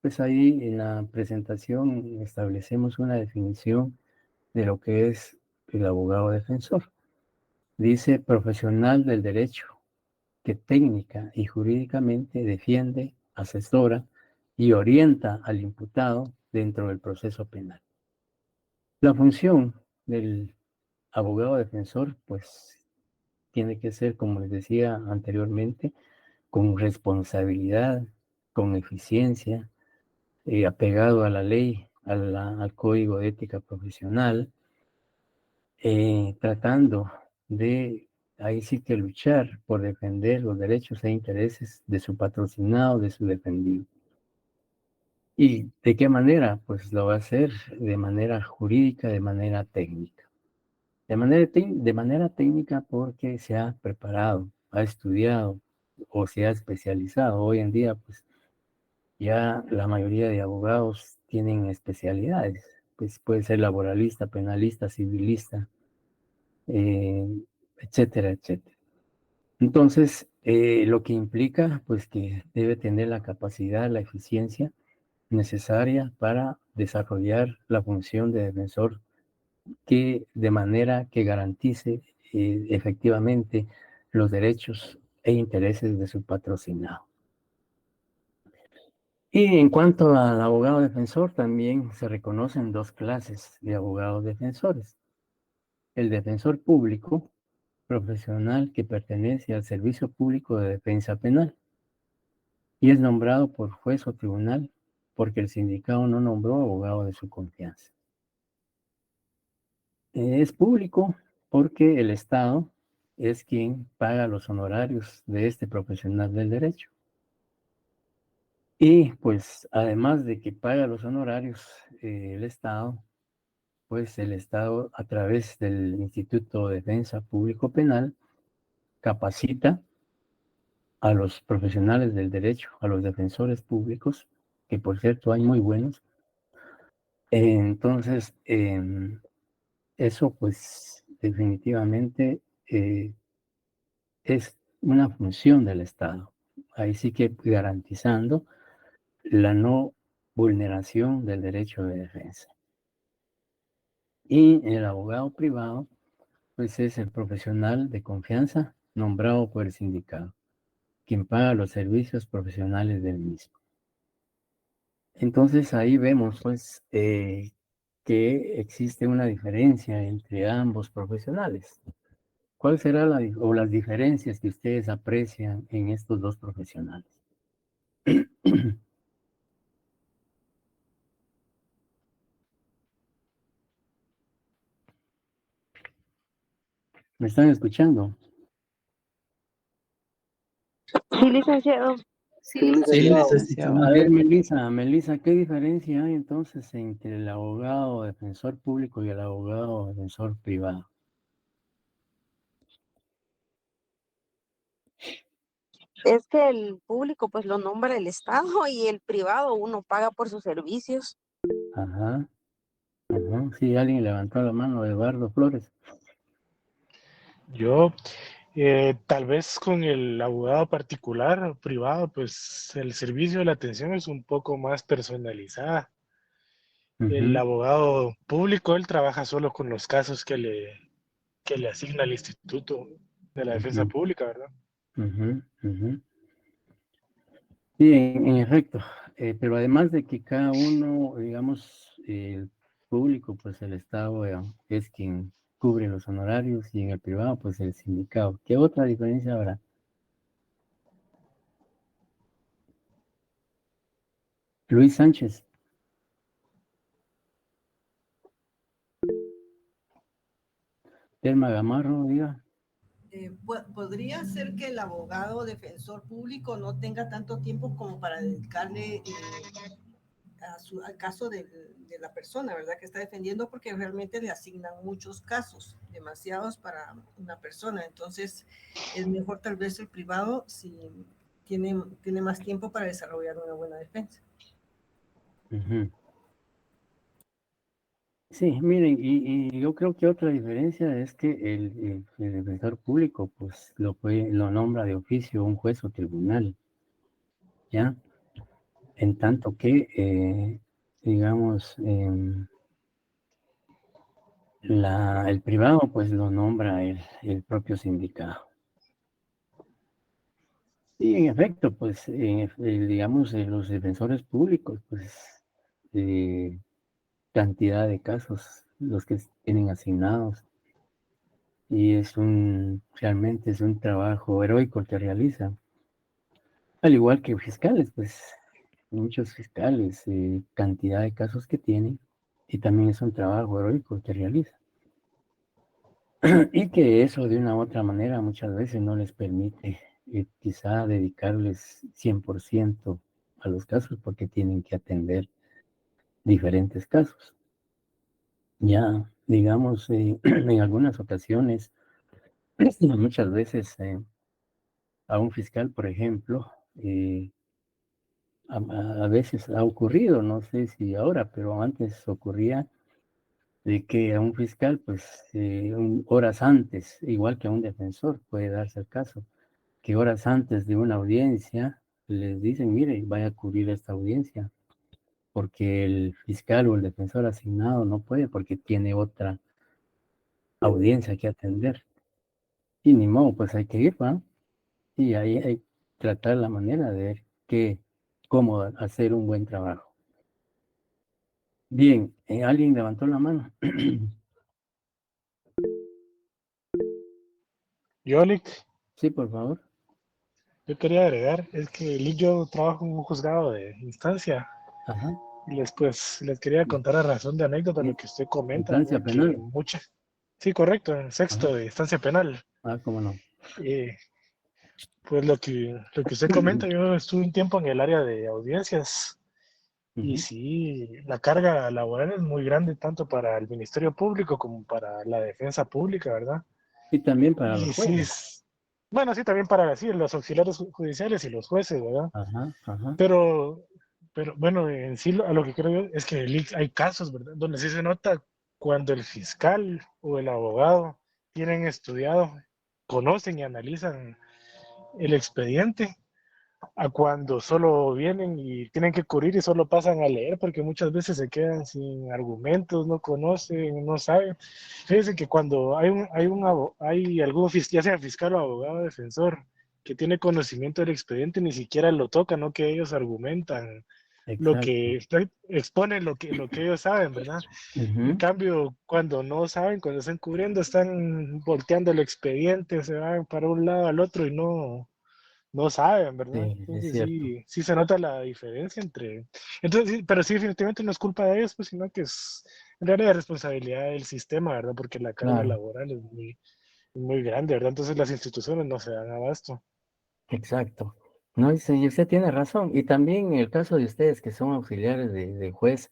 Pues ahí en la presentación establecemos una definición de lo que es el abogado defensor. Dice profesional del derecho que técnica y jurídicamente defiende, asesora y orienta al imputado dentro del proceso penal. La función del abogado defensor, pues, tiene que ser, como les decía anteriormente, con responsabilidad, con eficiencia, apegado a la ley, al Código de Ética Profesional, tratando de, ahí sí que luchar por defender los derechos e intereses de su patrocinado, de su defendido. ¿Y de qué manera? Pues lo va a hacer de manera jurídica, de manera técnica. De manera técnica porque se ha preparado, ha estudiado o se ha especializado. Hoy en día, pues ya la mayoría de abogados tienen especialidades. Pues puede ser laboralista, penalista, civilista, etcétera, etcétera. Entonces, lo que implica, pues que debe tener la capacidad, la eficiencia necesaria para desarrollar la función de defensor que de manera que garantice efectivamente los derechos e intereses de su patrocinado. Y en cuanto al abogado defensor, también se reconocen dos clases de abogados defensores. El defensor público, profesional que pertenece al Servicio Público de Defensa Penal y es nombrado por juez o tribunal porque el sindicato no nombró abogado de su confianza. Es público porque el Estado es quien paga los honorarios de este profesional del derecho. Y pues además de que paga los honorarios el Estado, pues el Estado a través del Instituto de Defensa Público Penal capacita a los profesionales del derecho, a los defensores públicos, que por cierto hay muy buenos. Entonces, eso pues definitivamente es una función del Estado. Ahí sí que garantizando la no vulneración del derecho de defensa. Y el abogado privado, pues es el profesional de confianza nombrado por el sindicato, quien paga los servicios profesionales del mismo. Entonces ahí vemos pues que existe una diferencia entre ambos profesionales. ¿Cuál será las diferencias que ustedes aprecian en estos dos profesionales? ¿Me están escuchando? Sí, licenciado. Sí, licenciado. A ver, Melissa, ¿qué diferencia hay entonces entre el abogado defensor público y el abogado defensor privado? Es que el público pues lo nombra el Estado y el privado uno paga por sus servicios. Ajá. Sí, alguien levantó la mano, Eduardo Flores. Yo, tal vez con el abogado particular, privado, pues el servicio de la atención es un poco más personalizada. El abogado público, él trabaja solo con los casos que le asigna el Instituto de la Defensa Pública, ¿verdad? Sí, en efecto, pero además de que cada uno, digamos, el público, pues el Estado es quien cubre los honorarios y en el privado, pues el sindicato. ¿Qué otra diferencia habrá? Luis Sánchez. Telma Gamarro, diga. Podría ser que el abogado defensor público no tenga tanto tiempo como para dedicarle al caso de la persona, ¿verdad? Que está defendiendo, porque realmente le asignan muchos casos, demasiados para una persona. Entonces, es mejor tal vez el privado si tiene más tiempo para desarrollar una buena defensa. Sí, miren, y yo creo que otra diferencia es que el defensor público, pues lo nombra de oficio un juez o tribunal, ¿ya? En tanto que, digamos, el privado, pues lo nombra el propio sindicato. Y en efecto, pues, digamos, los defensores públicos, pues, cantidad de casos los que tienen asignados. Y realmente es un trabajo heroico que realizan. Al igual que fiscales, pues muchos fiscales, cantidad de casos que tienen, y también es un trabajo heroico que realizan. Y que eso de una u otra manera muchas veces no les permite quizá dedicarles 100% a los casos porque tienen que atender diferentes casos. Ya, digamos, en algunas ocasiones, muchas veces a un fiscal, por ejemplo, a veces ha ocurrido, no sé si ahora, pero antes ocurría de que a un fiscal, pues horas antes, igual que a un defensor, puede darse el caso, que horas antes de una audiencia les dicen, mire, vaya a cubrir esta audiencia, porque el fiscal o el defensor asignado no puede, porque tiene otra audiencia que atender. Y ni modo, pues hay que ir, ¿va? Y ahí hay que tratar la manera de ver cómo hacer un buen trabajo. Bien, alguien levantó la mano. Yolik, Sí, por favor. yo quería agregar, es que yo trabajo en un juzgado de instancia Ajá. y les quería contar a razón de anécdota lo que usted comenta, Instancia ¿verdad? Que penal. sí, correcto, en sexto Ajá. de instancia penal. Cómo no. Pues lo que usted comenta, yo estuve un tiempo en el área de audiencias y sí, la carga laboral es muy grande tanto para el Ministerio Público como para la defensa pública, ¿verdad? Y también para Y los sí, jueces. bueno, sí, también para sí, los auxiliares judiciales y los jueces, ¿verdad? Ajá, ajá. Pero bueno, en sí a lo que creo yo es que hay casos, ¿verdad? Donde sí se nota cuando el fiscal o el abogado tienen estudiado, conocen y analizan el expediente, a cuando solo vienen y tienen que cubrir y solo pasan a leer, porque muchas veces se quedan sin argumentos, no conocen, no saben. Fíjense que cuando hay algún ya sea fiscal o abogado defensor que tiene conocimiento del expediente, ni siquiera lo tocan, ¿no? Que ellos argumentan lo Exacto. que exponen lo que ellos saben, ¿verdad? En cambio, cuando no saben, cuando están cubriendo, están volteando el expediente, se van para un lado al otro y no saben, ¿verdad? Sí, es Entonces cierto. sí se nota la diferencia entre. Entonces, pero sí, definitivamente no es culpa de ellos, pues, sino que es en realidad responsabilidad del sistema, ¿verdad? Porque la carga Claro, laboral es muy grande, ¿verdad? Entonces las instituciones no se dan abasto. exacto. No, y usted tiene razón. Y también en el caso de ustedes que son auxiliares de juez,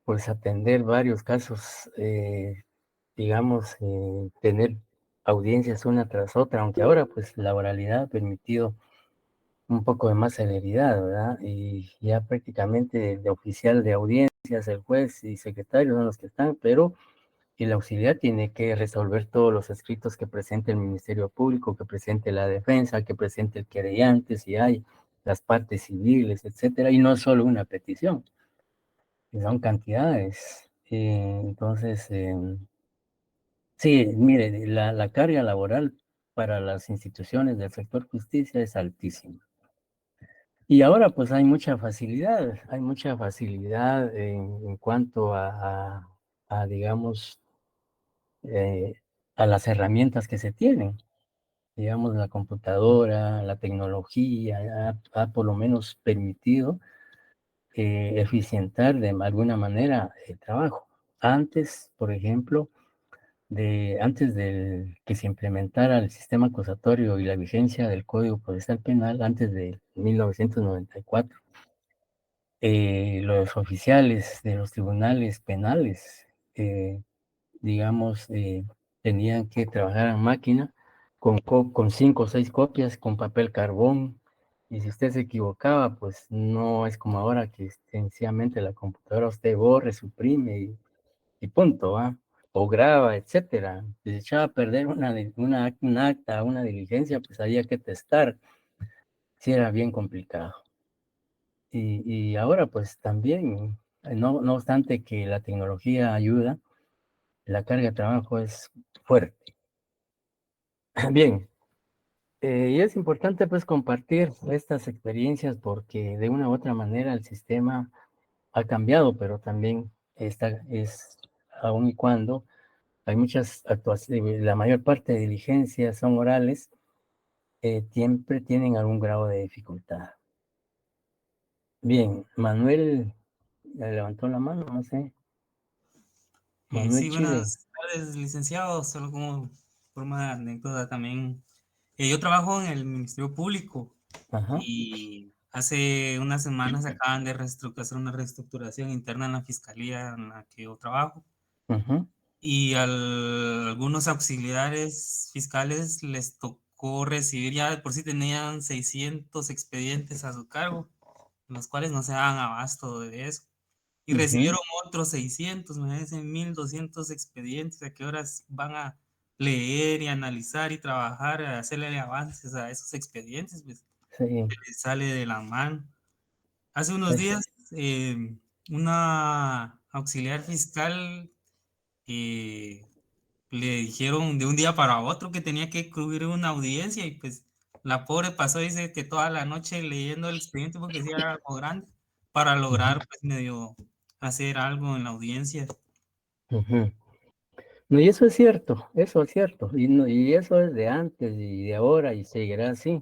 pues atender varios casos, digamos, tener audiencias una tras otra, aunque ahora pues la oralidad ha permitido un poco de más celeridad, ¿verdad? Y ya prácticamente de oficial de audiencias, el juez y secretario son los que están, pero el auxiliar tiene que resolver todos los escritos que presente el Ministerio Público, que presente la defensa, que presente el querellante, si hay las partes civiles, etcétera, y no solo una petición, que son cantidades. Entonces, sí, mire, la carga laboral para las instituciones del sector justicia es altísima. Y ahora pues hay mucha facilidad en cuanto digamos, eh, a las herramientas que se tienen. Digamos, la computadora, la tecnología, ha por lo menos permitido eficientar de alguna manera el trabajo. Antes, por ejemplo, antes de que se implementara el sistema acusatorio y la vigencia del Código Procesal Penal, antes de 1994, los oficiales de los tribunales penales, digamos, tenían que trabajar en máquina con 5 o 6 copias, con papel carbón, y si usted se equivocaba, pues no es como ahora que sencillamente la computadora usted borre, suprime y punto, ¿va? O graba, etcétera. Si se echaba a perder un acta, una diligencia, pues había que testar, si era bien complicado. Y ahora pues también, no obstante que la tecnología ayuda, la carga de trabajo es fuerte. Bien, y es importante pues compartir estas experiencias porque de una u otra manera el sistema ha cambiado, pero también es aun y cuando hay muchas actuaciones, la mayor parte de diligencias son orales, siempre tienen algún grado de dificultad. Bien, Manuel levantó la mano, no sé. Manuel Sí, Chile. buenas tardes, licenciado. Solo como forma de anécdota también. Yo trabajo en el Ministerio Público Ajá. y hace unas semanas acaban de hacer una reestructuración interna en la fiscalía en la que yo trabajo. Ujú. Y a algunos auxiliares fiscales les tocó recibir, ya de por sí tenían 600 expedientes a su cargo, los cuales no se daban abasto de eso. Y Ujú. recibieron otros 600, me dicen 1200 expedientes. ¿A qué horas van a leer y analizar y trabajar, a hacerle avances a esos expedientes? Pues Sí. les sale de la mano. Hace unos Pues, días, una auxiliar fiscal le dijeron de un día para otro que tenía que cubrir una audiencia y pues la pobre pasó, dice que toda la noche leyendo el expediente porque sí era algo grande para lograr pues medio hacer algo en la audiencia. ujú. No, y eso es cierto, y, no, y eso es de antes y de ahora y seguirá así,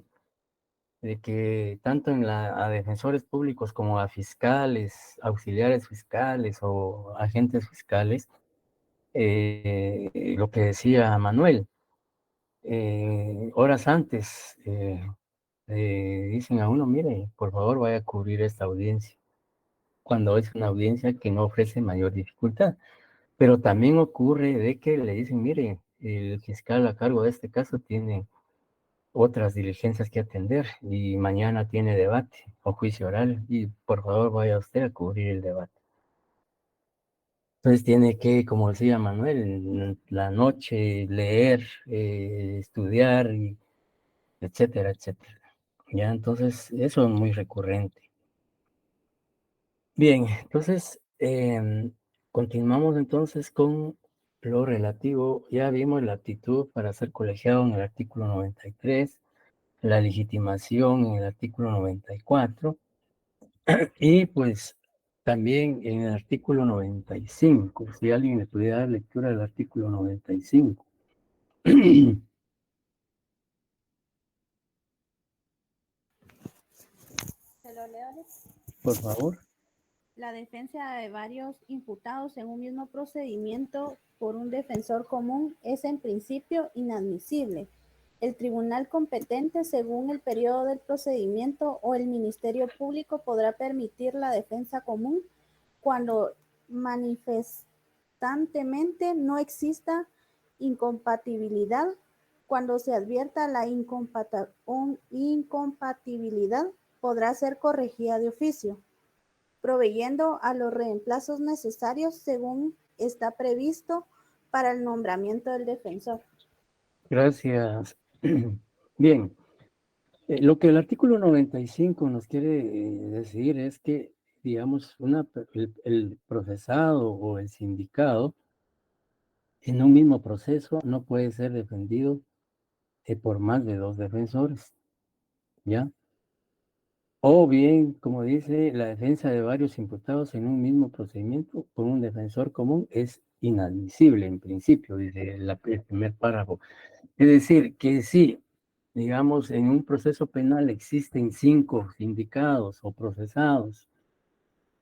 de que tanto en a defensores públicos como a fiscales, auxiliares fiscales o agentes fiscales, lo que decía Manuel, horas antes dicen a uno, mire, por favor vaya a cubrir esta audiencia, cuando es una audiencia que no ofrece mayor dificultad. Pero también ocurre de que le dicen, mire, el fiscal a cargo de este caso tiene otras diligencias que atender y mañana tiene debate o juicio oral y por favor vaya usted a cubrir el debate. Entonces tiene que, como decía Manuel, en la noche leer, estudiar, y etcétera, etcétera. Ya, entonces eso es muy recurrente. Bien, entonces continuamos entonces con lo relativo. Ya vimos la aptitud para ser colegiado en el artículo 93, la legitimación en el artículo 94 y pues también en el artículo 95. Si alguien le pudiera dar lectura del artículo 95. ¿Se lo leo, Alex? Por favor. La defensa de varios imputados en un mismo procedimiento por un defensor común es en principio inadmisible. El tribunal competente, según el periodo del procedimiento, o el Ministerio Público podrá permitir la defensa común cuando manifestantemente no exista incompatibilidad. Cuando se advierta la incompatibilidad, podrá ser corregida de oficio, proveyendo a los reemplazos necesarios según está previsto para el nombramiento del defensor. Gracias. Bien, lo que el artículo 95 nos quiere decir es que, digamos, el procesado o el sindicado en un mismo proceso no puede ser defendido por más de dos defensores, ¿ya? O bien, como dice, la defensa de varios imputados en un mismo procedimiento por un defensor común es inadmisible en principio, dice el primer párrafo. Es decir, que si, digamos, en un proceso penal existen 5 sindicados o procesados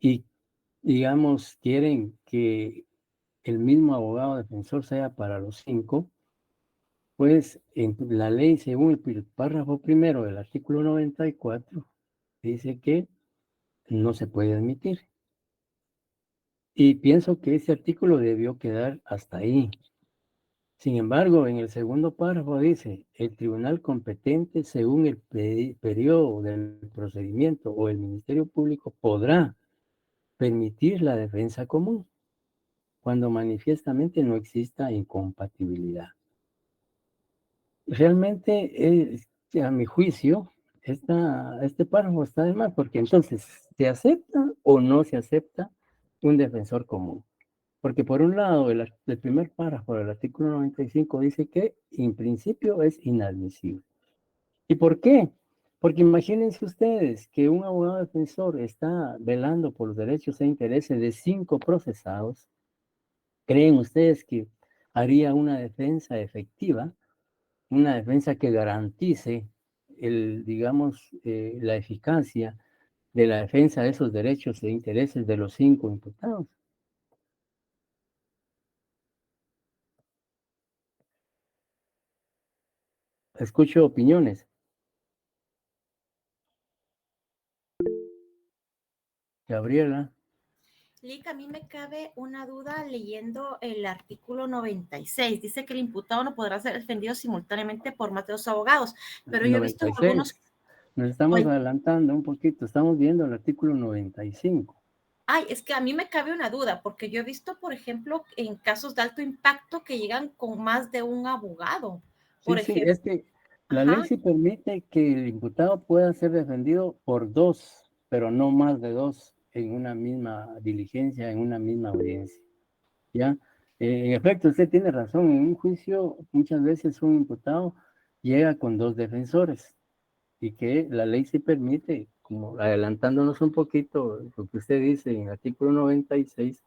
y, digamos, quieren que el mismo abogado defensor sea para los 5, pues en la ley, según el párrafo primero del artículo 94, dice que no se puede admitir. Y pienso que ese artículo debió quedar hasta ahí. Sin embargo, en el segundo párrafo dice, el tribunal competente, según el periodo del procedimiento o el Ministerio Público, podrá permitir la defensa común cuando manifiestamente no exista incompatibilidad. Realmente, a mi juicio, este párrafo está de más, porque entonces, ¿se acepta o no se acepta un defensor común? Porque por un lado, el primer párrafo del artículo 95 dice que en principio es inadmisible. ¿Y por qué? Porque imagínense ustedes que un abogado defensor está velando por los derechos e intereses de 5 procesados. ¿Creen ustedes que haría una defensa efectiva, una defensa que garantice digamos, la eficacia de la defensa de esos derechos e intereses de los 5 imputados. Escucho opiniones. Gabriela. Lic, a mí me cabe una duda leyendo el artículo 96. Dice que el imputado no podrá ser defendido simultáneamente por más de 2 abogados, pero yo he visto en 96. algunos... Nos estamos adelantando un poquito, estamos viendo el artículo 95. Ay, es que a mí me cabe una duda, porque yo he visto, por ejemplo, en casos de alto impacto que llegan con más de un abogado. Por Sí, ejemplo, es que la ley sí permite que el imputado pueda ser defendido por 2, pero no más de 2 en una misma diligencia, en una misma audiencia. ¿Ya? En efecto, usted tiene razón, en un juicio muchas veces un imputado llega con 2 defensores y que la ley sí permite, como adelantándonos un poquito, lo que usted dice en el artículo 96,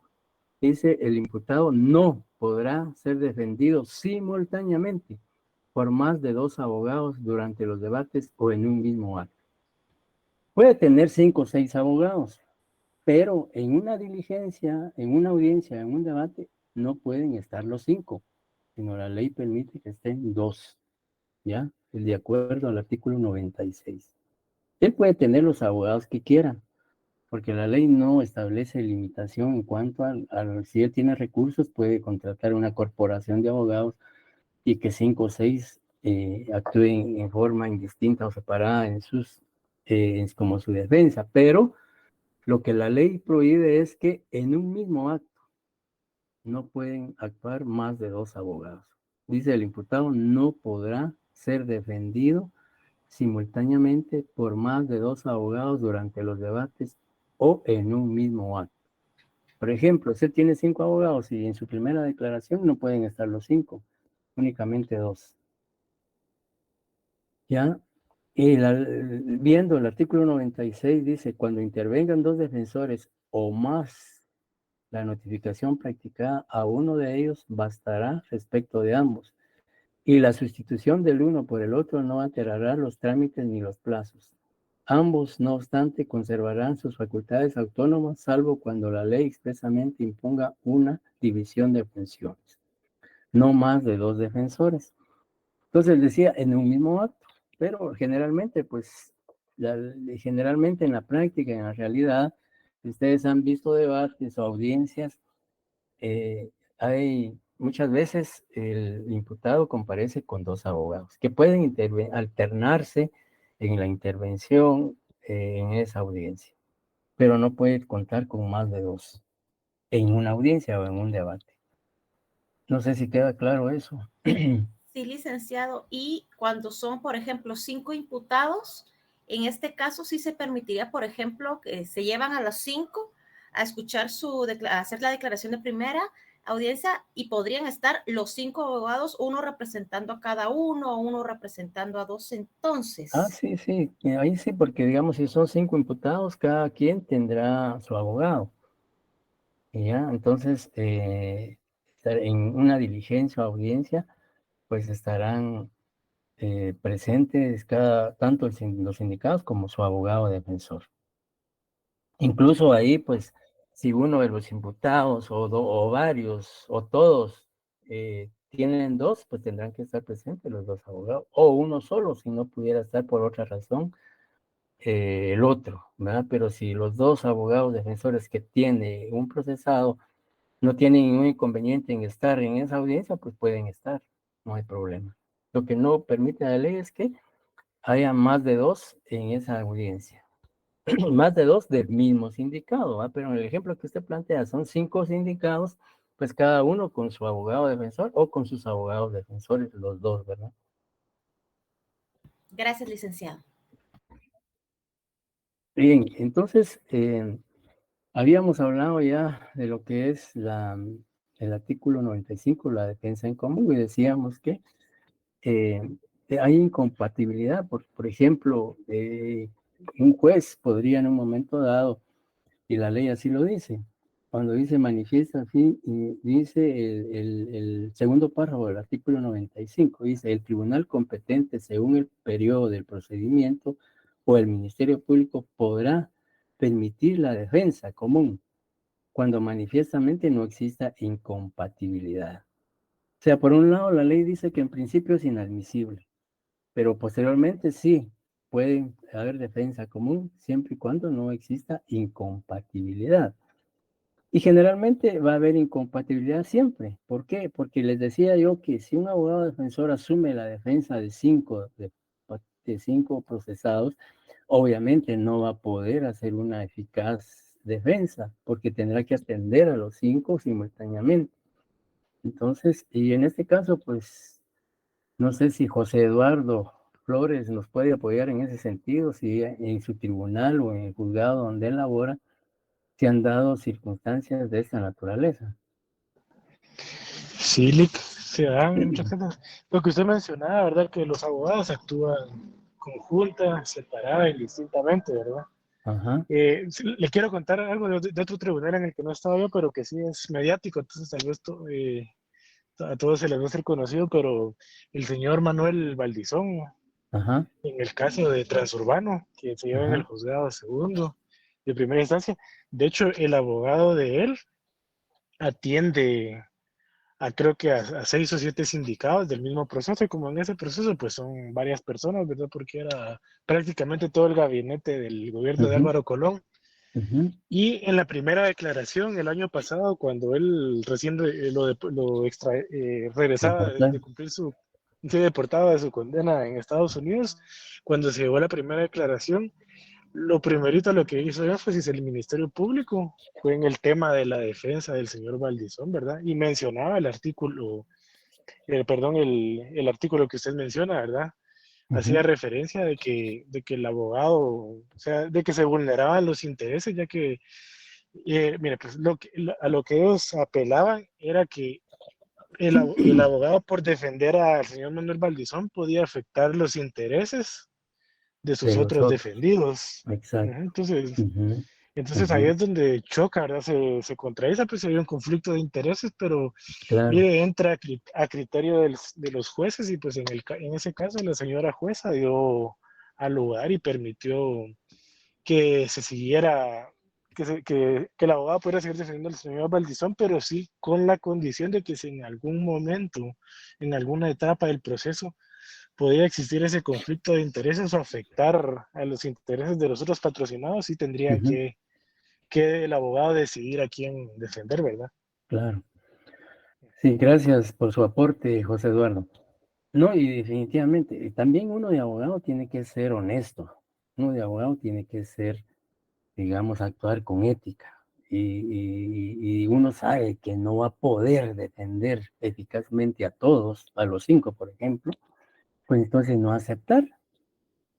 dice el imputado no podrá ser defendido simultáneamente por más de 2 abogados durante los debates o en un mismo acto. Puede tener 5 o 6 abogados, pero en una diligencia, en una audiencia, en un debate, no pueden estar los 5, sino la ley permite que estén 2, ¿ya? De acuerdo al artículo 96. Él puede tener los abogados que quiera, porque la ley no establece limitación en cuanto a si él tiene recursos, puede contratar una corporación de abogados y que 5 o 6 actúen en forma indistinta o separada en sus, como su defensa, pero lo que la ley prohíbe es que en un mismo acto no pueden actuar más de 2 abogados. Dice el imputado no podrá ser defendido simultáneamente por más de 2 abogados durante los debates o en un mismo acto. Por ejemplo, usted tiene 5 abogados y en su primera declaración no pueden estar los 5, únicamente 2. ¿Ya? Y viendo el artículo 96 dice, cuando intervengan 2 defensores o más, la notificación practicada a uno de ellos bastará respecto de ambos, y la sustitución del uno por el otro no alterará los trámites ni los plazos. Ambos, no obstante, conservarán sus facultades autónomas, salvo cuando la ley expresamente imponga una división de funciones. No más de 2 defensores. Entonces decía, en un mismo acto, pero generalmente, pues, generalmente en la práctica, en la realidad, ustedes han visto debates o audiencias, hay muchas veces el imputado comparece con 2 abogados que pueden alternarse en la intervención en esa audiencia, pero no puede contar con más de 2 en una audiencia o en un debate. No sé si queda claro eso. Sí, licenciado. Y cuando son, por ejemplo, 5 imputados, en este caso sí se permitiría, por ejemplo, que se llevan a los 5 a escuchar a hacer la declaración de primera audiencia y podrían estar los 5 abogados, uno representando a cada uno, uno representando a 2 entonces. Sí, ahí sí, porque digamos, si son 5 imputados, cada quien tendrá su abogado. Y ya, entonces, en una diligencia o audiencia, pues estarán presentes tanto los sindicados como su abogado defensor. Incluso ahí, pues, si uno de los imputados o varios o todos tienen 2, pues tendrán que estar presentes los 2 abogados, o uno solo, si no pudiera estar por otra razón, el otro, ¿verdad? Pero si los 2 abogados defensores que tiene un procesado no tienen ningún inconveniente en estar en esa audiencia, pues pueden estar, no hay problema. Lo que no permite la ley es que haya más de 2 en esa audiencia. Más de 2 del mismo sindicado, ¿va? Pero en el ejemplo que usted plantea son 5 sindicados, pues cada uno con su abogado defensor o con sus abogados defensores, los 2, ¿verdad? Gracias, licenciado. Bien, entonces, habíamos hablado ya de lo que es el artículo 95, la defensa en común, y decíamos que hay incompatibilidad. Por ejemplo, un juez podría en un momento dado, y la ley así lo dice, cuando dice manifiesta fin, y dice el segundo párrafo del artículo 95, dice, el tribunal competente según el periodo del procedimiento o el Ministerio Público podrá permitir la defensa común cuando manifiestamente no exista incompatibilidad. O sea, por un lado, la ley dice que en principio es inadmisible, pero posteriormente sí puede haber defensa común siempre y cuando no exista incompatibilidad. Y generalmente va a haber incompatibilidad siempre. ¿Por qué? Porque les decía yo que si un abogado defensor asume la defensa de cinco procesados, obviamente no va a poder hacer una eficaz defensa, porque tendrá que atender a los 5 simultáneamente. Entonces, y en este caso, pues, no sé si José Eduardo Flores nos puede apoyar en ese sentido, si en su tribunal o en el juzgado donde él labora, se han dado circunstancias de esta naturaleza. Sí, Lick, se dan muchas cosas. Lo que usted mencionaba, ¿verdad? Que los abogados actúan conjunta, separada, indistintamente, ¿verdad? Ajá. Le quiero contar algo de otro tribunal en el que no estaba yo, pero que sí es mediático, entonces tal vez a todos se les va a ser conocido, pero el señor Manuel Valdizón, Ajá. en el caso de Transurbano, que se lleva en el Ajá. juzgado segundo de primera instancia, de hecho, el abogado de él atiende creo que a 6 o 7 sindicados del mismo proceso, y como en ese proceso pues son varias personas, ¿verdad? Porque era prácticamente todo el gabinete del gobierno de Ujú. Álvaro Colón. Ujú. Y en la primera declaración el año pasado, cuando él recién regresaba de cumplir se deportaba de su condena en Estados Unidos, cuando se llevó la primera declaración, lo primerito lo que hizo énfasis el Ministerio Público fue en el tema de la defensa del señor Valdizón, ¿verdad? Y mencionaba el artículo, el artículo que usted menciona, ¿verdad? Hacía Ujú. referencia de que el abogado, o sea, de que se vulneraban los intereses, ya que, mire, pues a lo que ellos apelaban era que el abogado por defender al señor Manuel Valdizón podía afectar los intereses de sus De los otros otros. defendidos. Exacto. Ujú. Entonces, Ujú. ahí Ujú. es donde choca, ¿verdad? Se contradice, pues hay un conflicto de intereses, pero Claro. mire, entra a criterio de los jueces y pues en ese caso la señora jueza dio al lugar y permitió que se siguiera, que el abogado pudiera seguir defendiendo al señor Valdizón, pero sí con la condición de que si en algún momento, en alguna etapa del proceso, podía existir ese conflicto de intereses o afectar a los intereses de los otros patrocinados, sí tendrían Ujú. que el abogado decidir a quién defender, ¿verdad? Claro. Sí, gracias por su aporte, José Eduardo. No, y definitivamente, también uno de abogado tiene que ser honesto. Uno de abogado tiene que ser, digamos, actuar con ética. Y uno sabe que no va a poder defender eficazmente a todos, a los 5, por ejemplo, pues entonces no aceptar,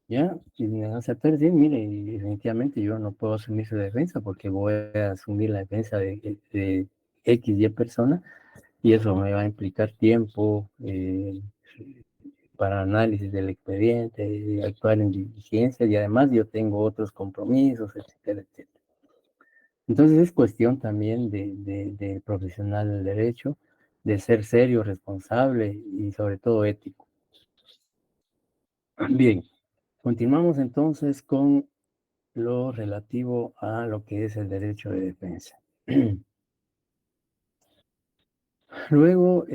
¿ya? Y no aceptar, decir, mire, definitivamente yo no puedo asumir su defensa porque voy a asumir la defensa de X, Y persona, y eso me va a implicar tiempo, para análisis del expediente, actuar en diligencia, y además yo tengo otros compromisos, etcétera, etcétera. Entonces es cuestión también de profesional del derecho, de ser serio, responsable y sobre todo ético. Bien, continuamos entonces con lo relativo a lo que es el derecho de defensa. Luego,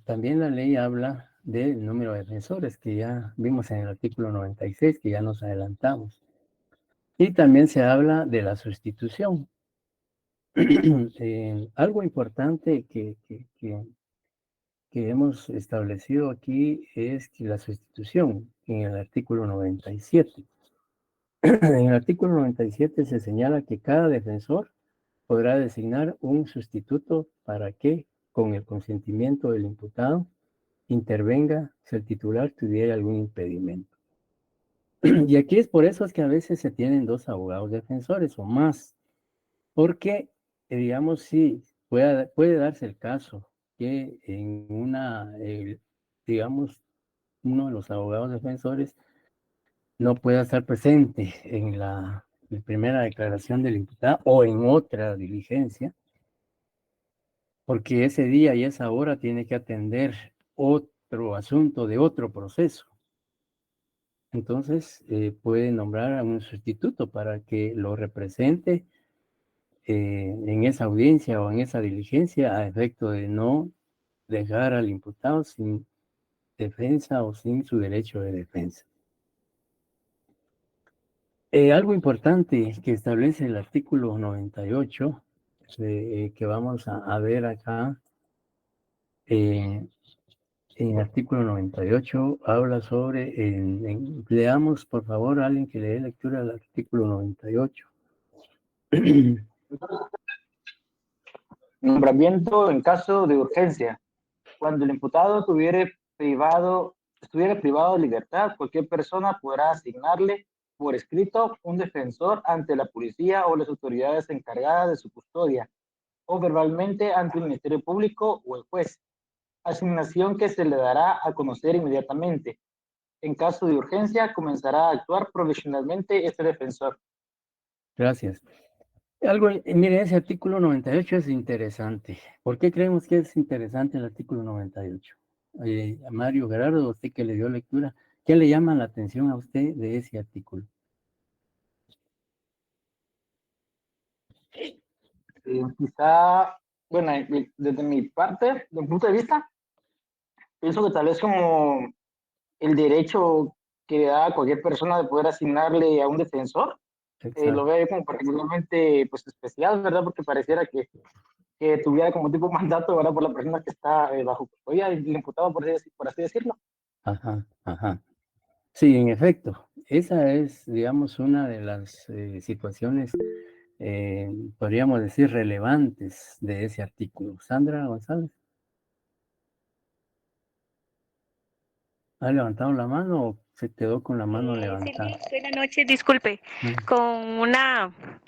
también la ley habla del número de defensores, que ya vimos en el artículo 96, que ya nos adelantamos. Y también se habla de la sustitución. Algo importante que hemos establecido aquí es que la sustitución en el artículo 97. En el artículo 97 se señala que cada defensor podrá designar un sustituto para que, con el consentimiento del imputado, intervenga si el titular tuviera algún impedimento. Y aquí es por eso es que a veces se tienen 2 abogados defensores o más, porque, digamos, sí, puede darse el caso que en digamos, uno de los abogados defensores no pueda estar presente en la primera declaración del imputado o en otra diligencia, porque ese día y esa hora tiene que atender otro asunto de otro proceso. Entonces, puede nombrar a un sustituto para que lo represente en esa audiencia o en esa diligencia a efecto de no dejar al imputado sin defensa o sin su derecho de defensa. Algo importante que establece el artículo 98, que vamos a ver acá, en el artículo 98 habla sobre, leamos por favor, alguien que le dé lectura al artículo 98. Nombramiento en caso de urgencia. Cuando el imputado estuviera privado de libertad, cualquier persona podrá asignarle por escrito un defensor ante la policía o las autoridades encargadas de su custodia, o verbalmente ante el Ministerio Público o el juez. Asignación que se le dará a conocer inmediatamente. En caso de urgencia, comenzará a actuar provisionalmente este defensor. Gracias. Mire, ese artículo 98 es interesante. ¿Por qué creemos que es interesante el artículo 98? A Mario Gerardo, usted que le dio lectura, ¿qué le llama la atención a usted de ese artículo? Quizá, bueno, desde mi parte, desde mi punto de vista, pienso que tal vez como el derecho que da a cualquier persona de poder asignarle a un defensor, lo veo como particularmente pues, especial, ¿verdad? Porque pareciera que tuviera como tipo mandato, ¿verdad? Por la persona que está bajo custodia del imputado, por así decirlo. Ajá, ajá. Sí, en efecto, esa es, digamos, una de las situaciones, podríamos decir, relevantes de ese artículo. Sandra González. ¿Ha levantado la mano o se quedó con la mano levantada? Buenas noches, disculpe,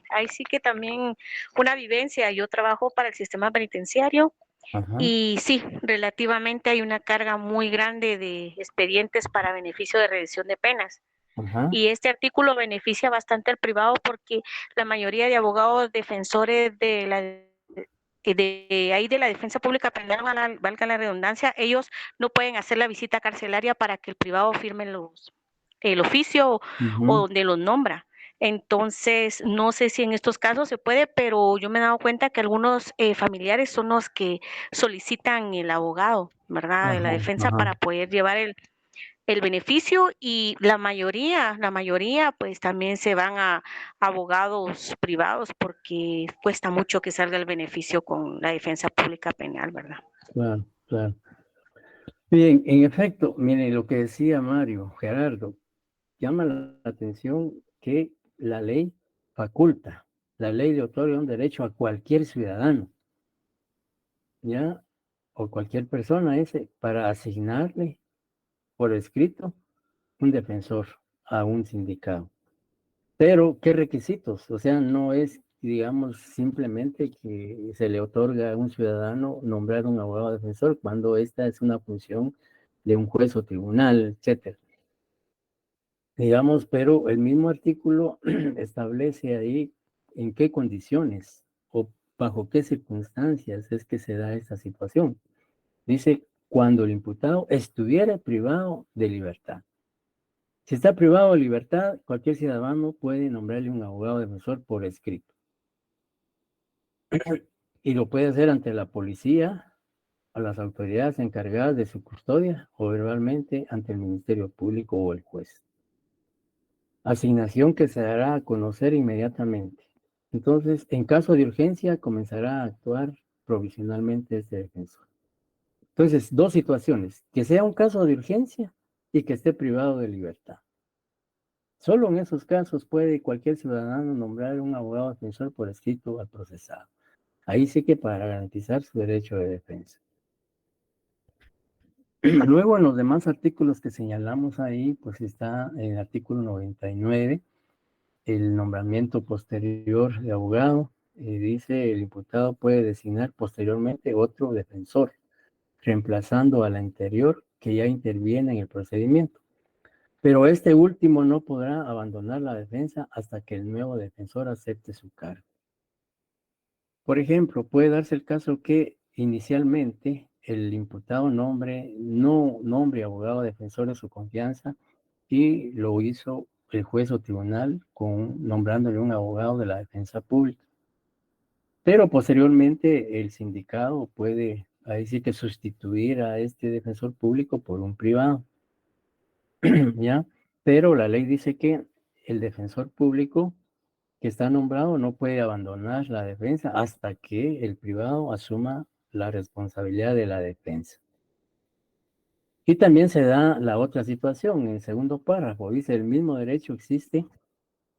ahí sí que también una vivencia, yo trabajo para el sistema penitenciario y sí, relativamente hay una carga muy grande de expedientes para beneficio de reducción de penas. Y este artículo beneficia bastante al privado porque la mayoría de abogados defensores de la defensa pública penal, valga la redundancia, ellos no pueden hacer la visita carcelaria para que el privado firme el oficio o donde los nombra. Entonces, no sé si en estos casos se puede, pero yo me he dado cuenta que algunos familiares son los que solicitan el abogado, ¿verdad? De la defensa para poder llevar el beneficio y la mayoría pues también se van a abogados privados porque cuesta mucho que salga el beneficio con la defensa pública penal, ¿verdad? Claro, claro. Bien, en efecto, mire lo que decía Mario Gerardo, llama la atención que la ley faculta, la ley le otorga un derecho a cualquier ciudadano, ¿ya? O cualquier persona para asignarle por escrito un defensor a un sindicado. Pero, ¿qué requisitos? O sea, no es, digamos, simplemente que se le otorga a un ciudadano nombrar un abogado defensor cuando esta es una función de un juez o tribunal, etcétera. Digamos, pero el mismo artículo establece ahí en qué condiciones o bajo qué circunstancias es que se da esta situación. Dice, cuando el imputado estuviera privado de libertad. Si está privado de libertad, cualquier ciudadano puede nombrarle un abogado defensor por escrito. Y lo puede hacer ante la policía, a las autoridades encargadas de su custodia o verbalmente ante el Ministerio Público o el juez. Asignación que se dará a conocer inmediatamente. Entonces, en caso de urgencia, comenzará a actuar provisionalmente este defensor. Entonces, dos situaciones, que sea un caso de urgencia y que esté privado de libertad. Solo en esos casos puede cualquier ciudadano nombrar un abogado defensor por escrito al procesado. Ahí sí que para garantizar su derecho de defensa. Luego, en los demás artículos que señalamos ahí, pues está el artículo 99, el nombramiento posterior de abogado. Dice, el imputado puede designar posteriormente otro defensor, reemplazando al anterior que ya interviene en el procedimiento. Pero este último no podrá abandonar la defensa hasta que el nuevo defensor acepte su cargo. Por ejemplo, puede darse el caso que inicialmente el imputado no nombre abogado defensor de su confianza y lo hizo el juez o tribunal nombrándole un abogado de la defensa pública. Pero posteriormente el sindicado puede, ahí sí que sustituir a este defensor público por un privado, ¿ya? Pero la ley dice que el defensor público que está nombrado no puede abandonar la defensa hasta que el privado asuma la responsabilidad de la defensa. Y también se da la otra situación, en el segundo párrafo, dice, el mismo derecho existe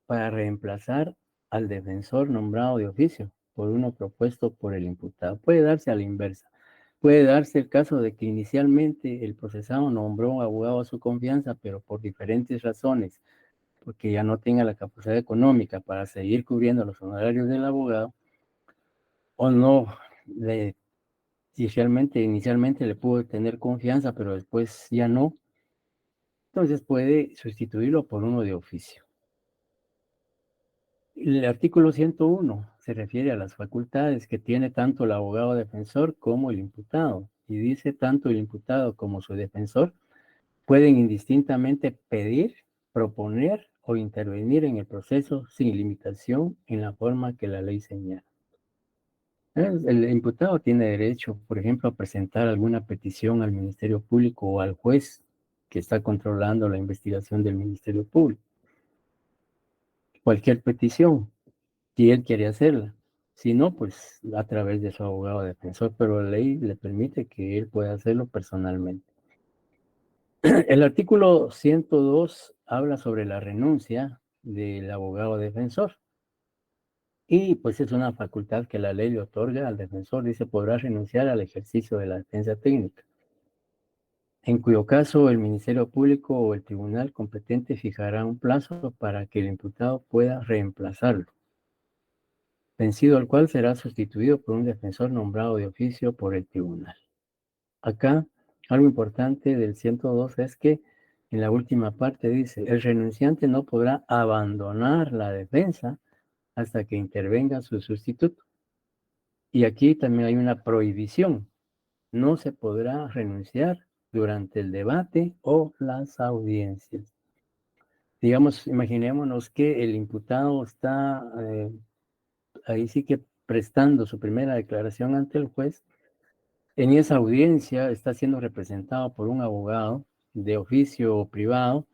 para reemplazar al defensor nombrado de oficio por uno propuesto por el imputado. Puede darse a la inversa. Puede darse el caso de que inicialmente el procesado nombró un abogado a su confianza, pero por diferentes razones, porque ya no tenga la capacidad económica para seguir cubriendo los honorarios del abogado, o no, inicialmente le pudo tener confianza, pero después ya no, entonces puede sustituirlo por uno de oficio. El artículo 101 se refiere a las facultades que tiene tanto el abogado defensor como el imputado, y dice tanto el imputado como su defensor pueden indistintamente pedir, proponer o intervenir en el proceso sin limitación en la forma que la ley señala. El imputado tiene derecho, por ejemplo, a presentar alguna petición al Ministerio Público o al juez que está controlando la investigación del Ministerio Público. Cualquier petición, si él quiere hacerla. Si no, pues a través de su abogado defensor, pero la ley le permite que él pueda hacerlo personalmente. El artículo 102 habla sobre la renuncia del abogado defensor. Y pues es una facultad que la ley le otorga al defensor, dice, podrá renunciar al ejercicio de la defensa técnica, en cuyo caso el Ministerio Público o el tribunal competente fijará un plazo para que el imputado pueda reemplazarlo, vencido al cual será sustituido por un defensor nombrado de oficio por el tribunal. Acá, algo importante del 102 es que en la última parte dice, el renunciante no podrá abandonar la defensa hasta que intervenga su sustituto. Y aquí también hay una prohibición. No se podrá renunciar durante el debate o las audiencias. Digamos, imaginémonos que el imputado está ahí sí que prestando su primera declaración ante el juez. En esa audiencia está siendo representado por un abogado de oficio o privado,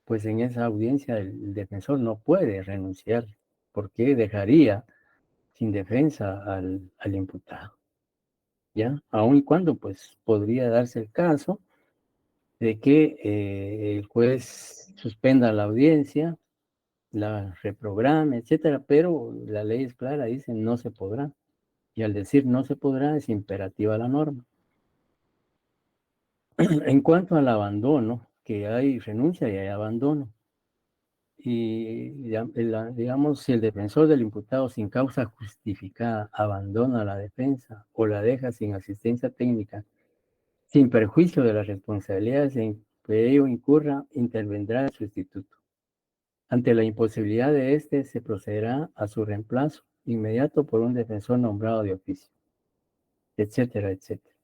pues en esa audiencia el defensor no puede renunciar porque dejaría sin defensa al imputado, ¿ya? Aun y cuando pues podría darse el caso de que el juez suspenda la audiencia, la reprograme, etcétera, pero la ley es clara, dice no se podrá. Y al decir no se podrá es imperativa la norma. En cuanto al abandono, que hay renuncia y hay abandono. Y digamos, si el defensor del imputado sin causa justificada abandona la defensa o la deja sin asistencia técnica, sin perjuicio de las responsabilidades en que ello incurra, intervendrá el sustituto. Ante la imposibilidad de éste, se procederá a su reemplazo inmediato por un defensor nombrado de oficio, etcétera, etcétera.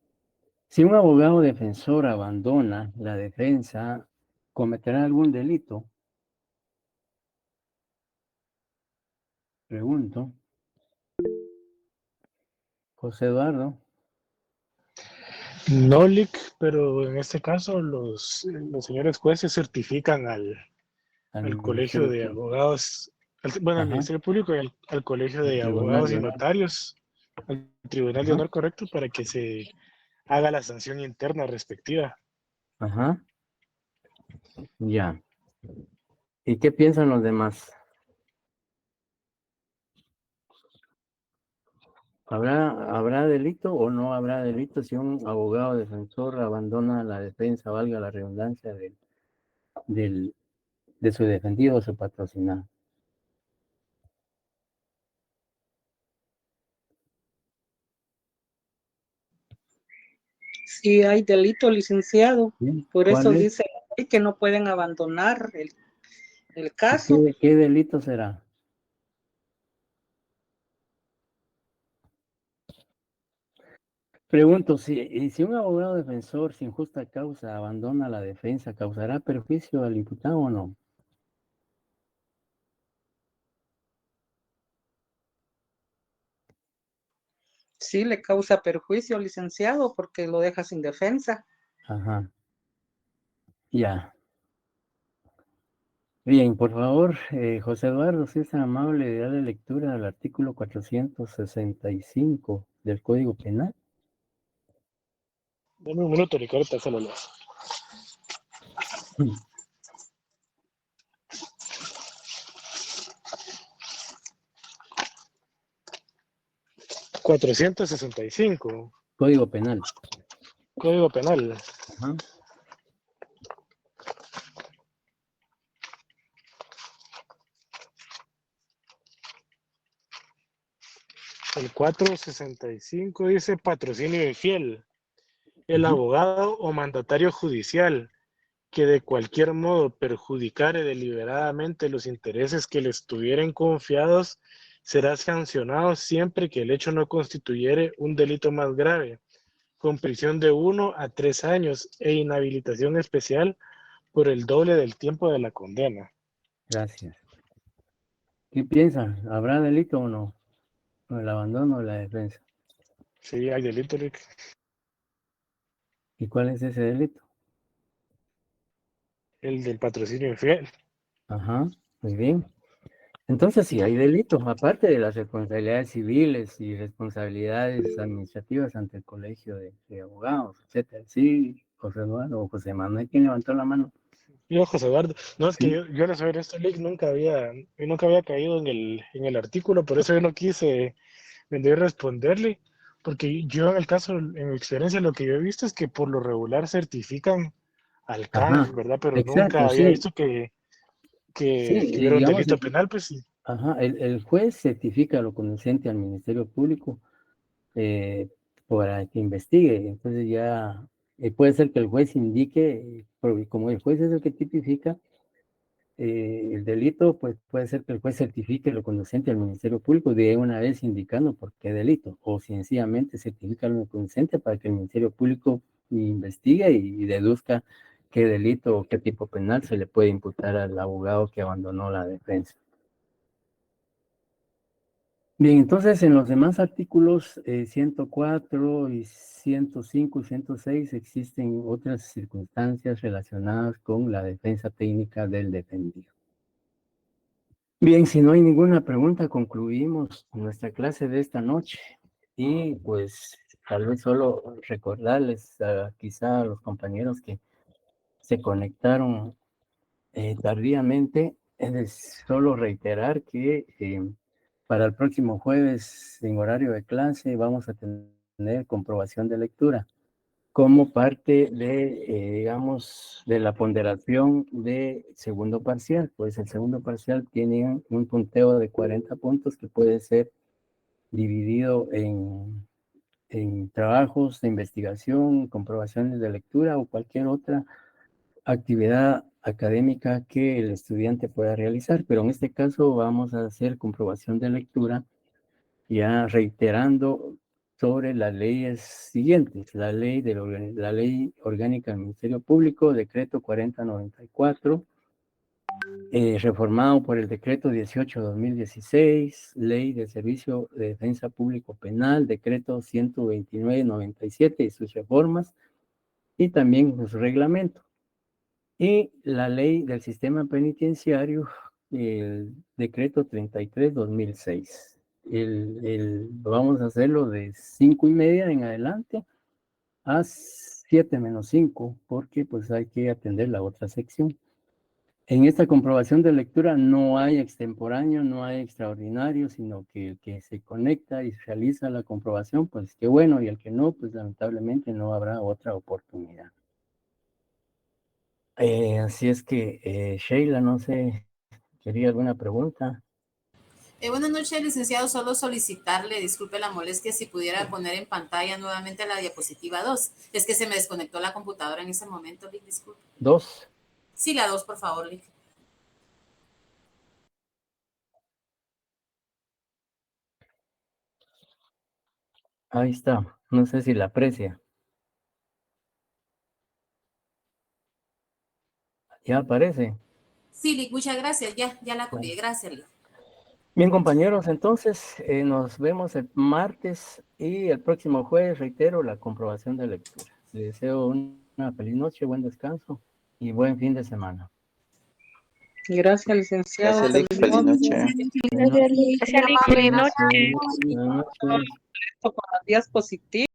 Si un abogado defensor abandona la defensa, ¿cometerá algún delito? Pregunto. José Eduardo. No, Lic, pero en este caso los señores jueces certifican al colegio de abogados, al Ministerio Público y al colegio de abogados y notarios, al Tribunal de Honor, correcto, para que se haga la sanción interna respectiva. Ajá. Ya. ¿Y qué piensan los demás? ¿Habrá delito o no habrá delito si un abogado defensor abandona la defensa, valga la redundancia, de su defendido o su patrocinado? Sí hay delito, licenciado. Por eso ¿Cuál es? dice la ley que no pueden abandonar el caso. ¿Qué delito será? Pregunto, si un abogado defensor sin justa causa abandona la defensa, ¿causará perjuicio al imputado o no? Sí, le causa perjuicio, licenciado, porque lo deja sin defensa. Ajá. Ya. Bien, por favor, José Eduardo, si es tan amable de darle lectura al artículo 465 del Código Penal. Dame un minuto, Ricardo, se lo leo. Mm. $465. Código Penal. Código Penal. Ajá. El 465 dice patrocinio infiel. El abogado o mandatario judicial que de cualquier modo perjudicare deliberadamente los intereses que le estuvieren confiados será sancionado siempre que el hecho no constituyere un delito más grave, con prisión de 1 a 3 años e inhabilitación especial por el doble del tiempo de la condena. Gracias. ¿Qué piensan? ¿Habrá delito o no? ¿O el abandono de la defensa? Sí, hay delito, Rick. ¿Y cuál es ese delito? El del patrocinio infiel. Ajá, muy bien. Entonces sí hay delitos, aparte de las responsabilidades civiles y responsabilidades administrativas ante el colegio de abogados, etcétera. Sí, José Eduardo o José Manuel, ¿quién levantó la mano? Yo, José Eduardo, no, es que Sí. yo no sabía esto, Rick, nunca había caído en el artículo, por eso yo no quise venir a responderle, porque yo en el caso, en mi experiencia, lo que yo he visto es que por lo regular certifican al Ajá, CAN, ¿verdad? Pero nunca exacto, había sí. visto que Sí, hubiera un digamos, delito penal, pues sí. ajá, el juez certifica lo conducente al Ministerio Público para que investigue. Entonces ya puede ser que el juez indique, como el juez es el que tipifica el delito, pues puede ser que el juez certifique lo conducente al Ministerio Público de una vez indicando por qué delito, o sencillamente certifica lo conducente para que el Ministerio Público investigue y deduzca qué delito o qué tipo penal se le puede imputar al abogado que abandonó la defensa. Bien, entonces en los demás artículos 104 y 105 y 106 existen otras circunstancias relacionadas con la defensa técnica del defendido. Bien, si no hay ninguna pregunta, concluimos nuestra clase de esta noche. Y pues tal vez solo recordarles quizá a los compañeros que se conectaron tardíamente, es solo reiterar que para el próximo jueves en horario de clase vamos a tener comprobación de lectura como parte de, digamos, de la ponderación de segundo parcial. Pues el segundo parcial tiene un punteo de 40 puntos que puede ser dividido en trabajos de investigación, comprobaciones de lectura o cualquier otra actividad académica que el estudiante pueda realizar, pero en este caso vamos a hacer comprobación de lectura ya reiterando sobre las leyes siguientes, la ley orgánica del Ministerio Público, decreto 4094, reformado por el decreto 18/2016, ley del Servicio de Defensa Público Penal, decreto 129/97 y sus reformas, y también su reglamento. Y la ley del sistema penitenciario, el decreto 33/2006. Vamos a hacerlo de 5:30 en adelante a 7:05, porque pues hay que atender la otra sección. En esta comprobación de lectura no hay extemporáneo, no hay extraordinario, sino que el que se conecta y realiza la comprobación, pues qué bueno, y el que no, pues lamentablemente no habrá otra oportunidad. Así es que, Sheila, no sé, ¿quería alguna pregunta? Buenas noches, licenciado. Solo solicitarle, disculpe la molestia, si pudiera poner en pantalla nuevamente la diapositiva 2. Es que se me desconectó la computadora en ese momento, Lick, disculpe. 2. Sí, la 2, por favor, Lick. Ahí está. No sé si la aprecia. Ya aparece. Sí, Lick, muchas gracias. Ya la copié. Gracias, Lick. Bien, compañeros, entonces nos vemos el martes y el próximo jueves, reitero, la comprobación de lectura. Les deseo una feliz noche, buen descanso y buen fin de semana. Gracias, licenciado. Gracias, Lick. Feliz noche. Gracias, Lick. Feliz noche. Buenas noches. Con las diapositivas.